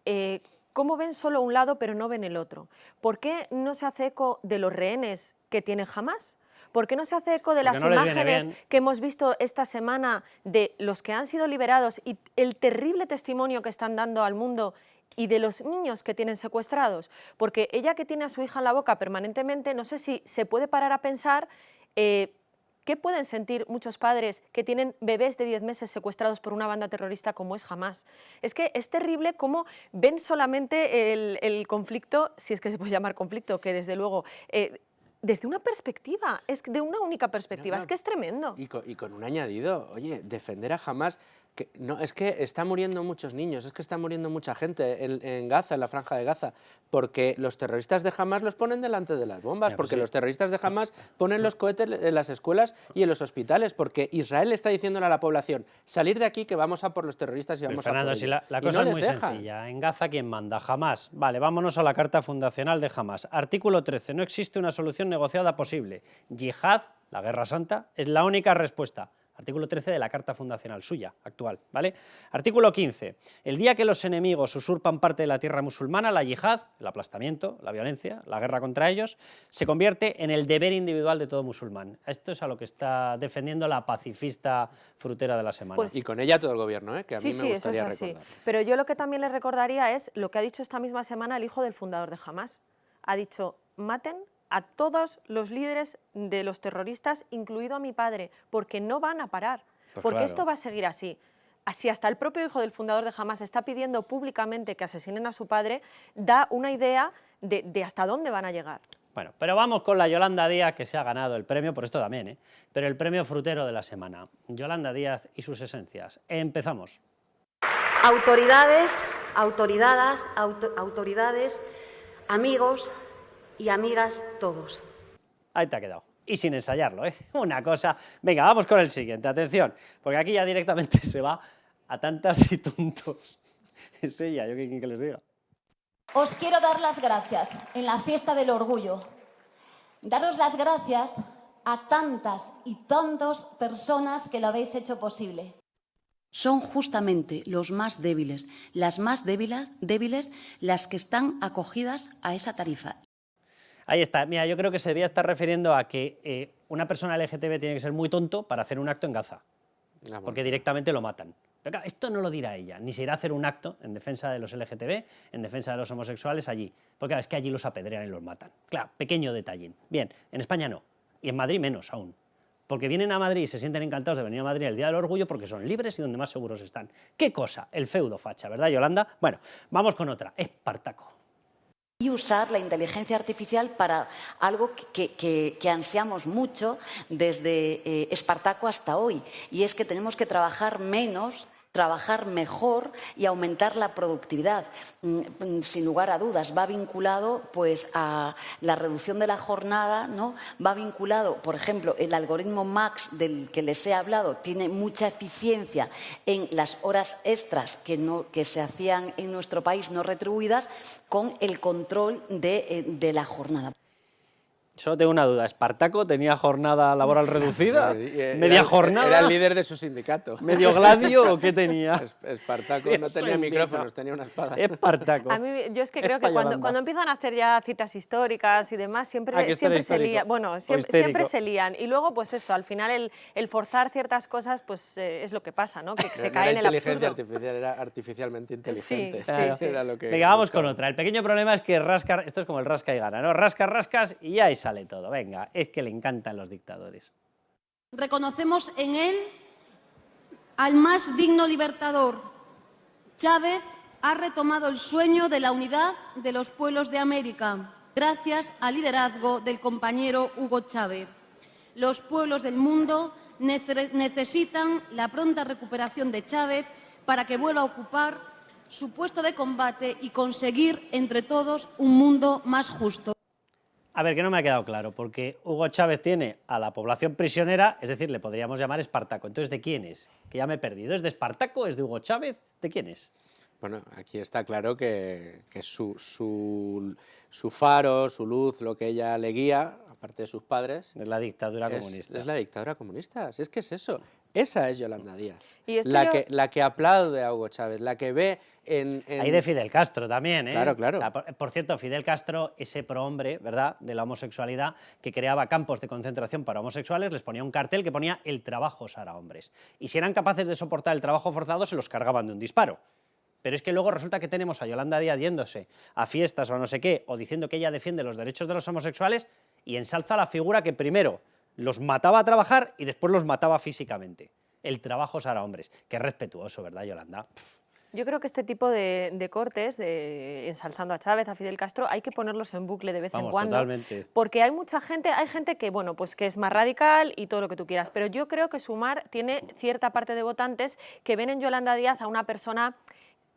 cómo ven solo un lado pero no ven el otro. ¿Por qué no se hace eco de los rehenes que tiene Hamás? ¿Por qué no se hace eco de las imágenes que hemos visto esta semana de los que han sido liberados y el terrible testimonio que están dando al mundo y de los niños que tienen secuestrados? Porque ella, que tiene a su hija en la boca permanentemente, no sé si se puede parar a pensar qué pueden sentir muchos padres que tienen bebés de 10 meses secuestrados por una banda terrorista como es Hamás. Es que es terrible cómo ven solamente el conflicto, si es que se puede llamar conflicto, que desde luego desde una perspectiva, es de una única perspectiva, es que es tremendo. Y con un añadido, oye, defender a Hamás, que no, es que están muriendo muchos niños, es que está muriendo mucha gente en Gaza, en la franja de Gaza, porque los terroristas de Hamás los ponen delante de las bombas, porque los terroristas de Hamás ponen los cohetes en las escuelas y en los hospitales, porque Israel está diciéndole a la población, salir de aquí que vamos a por los terroristas y vamos a por ellos. Si la cosa es muy sencilla. En Gaza, ¿quién manda? Hamás. Vale, vámonos a la Carta Fundacional de Hamás. Artículo 13. No existe una solución negociada posible. Yihad, la Guerra Santa, es la única respuesta. Artículo 13 de la Carta Fundacional suya, actual, ¿vale? Artículo 15. El día que los enemigos usurpan parte de la tierra musulmana, la yihad, el aplastamiento, la violencia, la guerra contra ellos, se convierte en el deber individual de todo musulmán. Esto es a lo que está defendiendo la pacifista frutera de la semana. Y con ella todo el gobierno, que a mí me gustaría eso es así. recordar. Pero yo lo que también le recordaría es lo que ha dicho esta misma semana el hijo del fundador de Hamás. Ha dicho, maten a todos los líderes de los terroristas, incluido a mi padre, porque no van a parar, porque esto va a seguir así. Así hasta el propio hijo del fundador de Hamás está pidiendo públicamente que asesinen a su padre, da una idea de hasta dónde van a llegar. Bueno, pero vamos con la Yolanda Díaz, que se ha ganado el premio, por esto también, pero el premio frutero de la semana. Yolanda Díaz y sus esencias. Empezamos. Autoridades, amigos y amigas todos. Ahí te ha quedado. Y sin ensayarlo, ¿eh? Una cosa... Venga, vamos con el siguiente, atención, porque aquí ya directamente se va a tantas y tontos. Es ella, yo qué quiero que les diga. Os quiero dar las gracias en la fiesta del orgullo. Daros las gracias a tantas y tantas personas que lo habéis hecho posible. Son justamente los más débiles, las más débiles, las que están acogidas a esa tarifa. Ahí está. Mira, yo creo que se debía estar refiriendo a que una persona LGTB tiene que ser muy tonto para hacer un acto en Gaza, porque directamente lo matan. Pero claro, esto no lo dirá ella, ni se irá a hacer un acto en defensa de los LGTB, en defensa de los homosexuales allí, porque claro, es que allí los apedrean y los matan. Claro, pequeño detallín. Bien, en España no, y en Madrid menos aún, porque vienen a Madrid y se sienten encantados de venir a Madrid el Día del Orgullo porque son libres y donde más seguros están. ¿Qué cosa? El feudo facha, ¿verdad, Yolanda? Bueno, vamos con otra, Espartaco. Y usar la inteligencia artificial para algo que ansiamos mucho desde Espartaco hasta hoy, y es que tenemos que trabajar menos, trabajar mejor y aumentar la productividad. Sin lugar a dudas, va vinculado pues, a la reducción de la jornada, ¿no? Va vinculado, por ejemplo, el algoritmo Max del que les he hablado, tiene mucha eficiencia en las horas extras que se hacían en nuestro país no retribuidas, con el control de la jornada. Solo tengo una duda, ¿Espartaco tenía jornada laboral reducida? ¿Media jornada? Era el líder de su sindicato. ¿Medio gladio o qué tenía? Espartaco no tenía micrófonos, tenía una espada. Espartaco. A mí, yo es que creo que cuando empiezan a hacer ya citas históricas y demás, siempre se lían. Bueno, siempre se lían. Y luego, pues eso, al final el forzar ciertas cosas, pues es lo que pasa, ¿no? Que se cae en el absurdo. La inteligencia artificial era artificialmente inteligente. Sí. Era lo que venga, vamos con otra. El pequeño problema es que esto es como el rasca y gana, ¿no? Rascas y ahí sale todo. Venga, es que le encantan los dictadores. Reconocemos en él al más digno libertador. Chávez ha retomado el sueño de la unidad de los pueblos de América, gracias al liderazgo del compañero Hugo Chávez. Los pueblos del mundo necesitan la pronta recuperación de Chávez para que vuelva a ocupar su puesto de combate y conseguir entre todos un mundo más justo. A ver, que no me ha quedado claro, porque Hugo Chávez tiene a la población prisionera, es decir, le podríamos llamar Espartaco. Entonces, ¿de quién es? Que ya me he perdido. ¿Es de Espartaco? ¿Es de Hugo Chávez? ¿De quién es? Bueno, aquí está claro que su faro, su luz, lo que ella le guía, aparte de sus padres... Es la dictadura comunista. Es la dictadura comunista, si es que es eso. Esa es Yolanda Díaz, Y esto la que aplaude a Hugo Chávez, la que ve en... Hay de Fidel Castro también, ¿eh? Claro, claro. Por cierto, Fidel Castro, ese prohombre, ¿verdad?, de la homosexualidad, que creaba campos de concentración para homosexuales, les ponía un cartel que ponía el trabajo para hombres. Y si eran capaces de soportar el trabajo forzado, se los cargaban de un disparo. Pero es que luego resulta que tenemos a Yolanda Díaz yéndose a fiestas o no sé qué, o diciendo que ella defiende los derechos de los homosexuales y ensalza la figura que primero los mataba a trabajar y después los mataba físicamente. El trabajo para hombres. Qué respetuoso, ¿verdad, Yolanda? Yo creo que este tipo de cortes, ensalzando a Chávez, a Fidel Castro, hay que ponerlos en bucle de vez en cuando. Totalmente. Porque hay mucha gente, que, bueno, pues que es más radical y todo lo que tú quieras, pero yo creo que Sumar tiene cierta parte de votantes que ven en Yolanda Díaz a una persona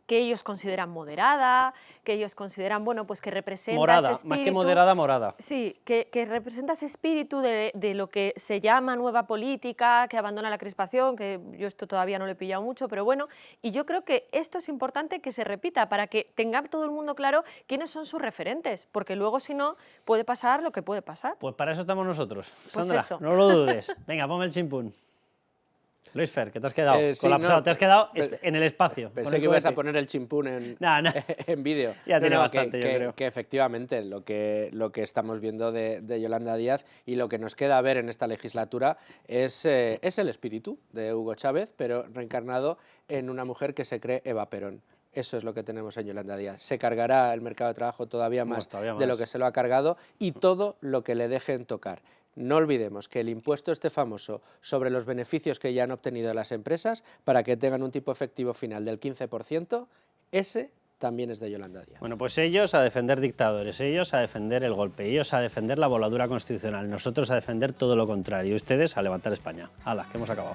que ellos consideran moderada, que ellos consideran, bueno, pues que representa morada, ese espíritu, más que moderada, morada. Sí, que representa ese espíritu de lo que se llama nueva política, que abandona la crispación, que yo esto todavía no lo he pillado mucho, pero bueno, y yo creo que esto es importante que se repita para que tenga todo el mundo claro quiénes son sus referentes, porque luego si no puede pasar lo que puede pasar. Pues para eso estamos nosotros, Pues Sandra, eso. no lo dudes. Venga, ponme el chimpún. Luis Fer, que te has quedado sí, colapsado, no, te has quedado en el espacio. Pensé que ibas a poner el chimpún en vídeo. Ya tiene bastante, yo creo. Que efectivamente lo que estamos viendo de Yolanda Díaz y lo que nos queda ver en esta legislatura es el espíritu de Hugo Chávez, pero reencarnado en una mujer que se cree Eva Perón. Eso es lo que tenemos en Yolanda Díaz. Se cargará el mercado de trabajo todavía más de lo que se lo ha cargado y todo lo que le dejen tocar. No olvidemos que el impuesto este famoso sobre los beneficios que ya han obtenido las empresas para que tengan un tipo efectivo final del 15%, ese también es de Yolanda Díaz. Bueno, pues ellos a defender dictadores, ellos a defender el golpe, ellos a defender la voladura constitucional, nosotros a defender todo lo contrario, y ustedes a levantar España. ¡Hala, que hemos acabado!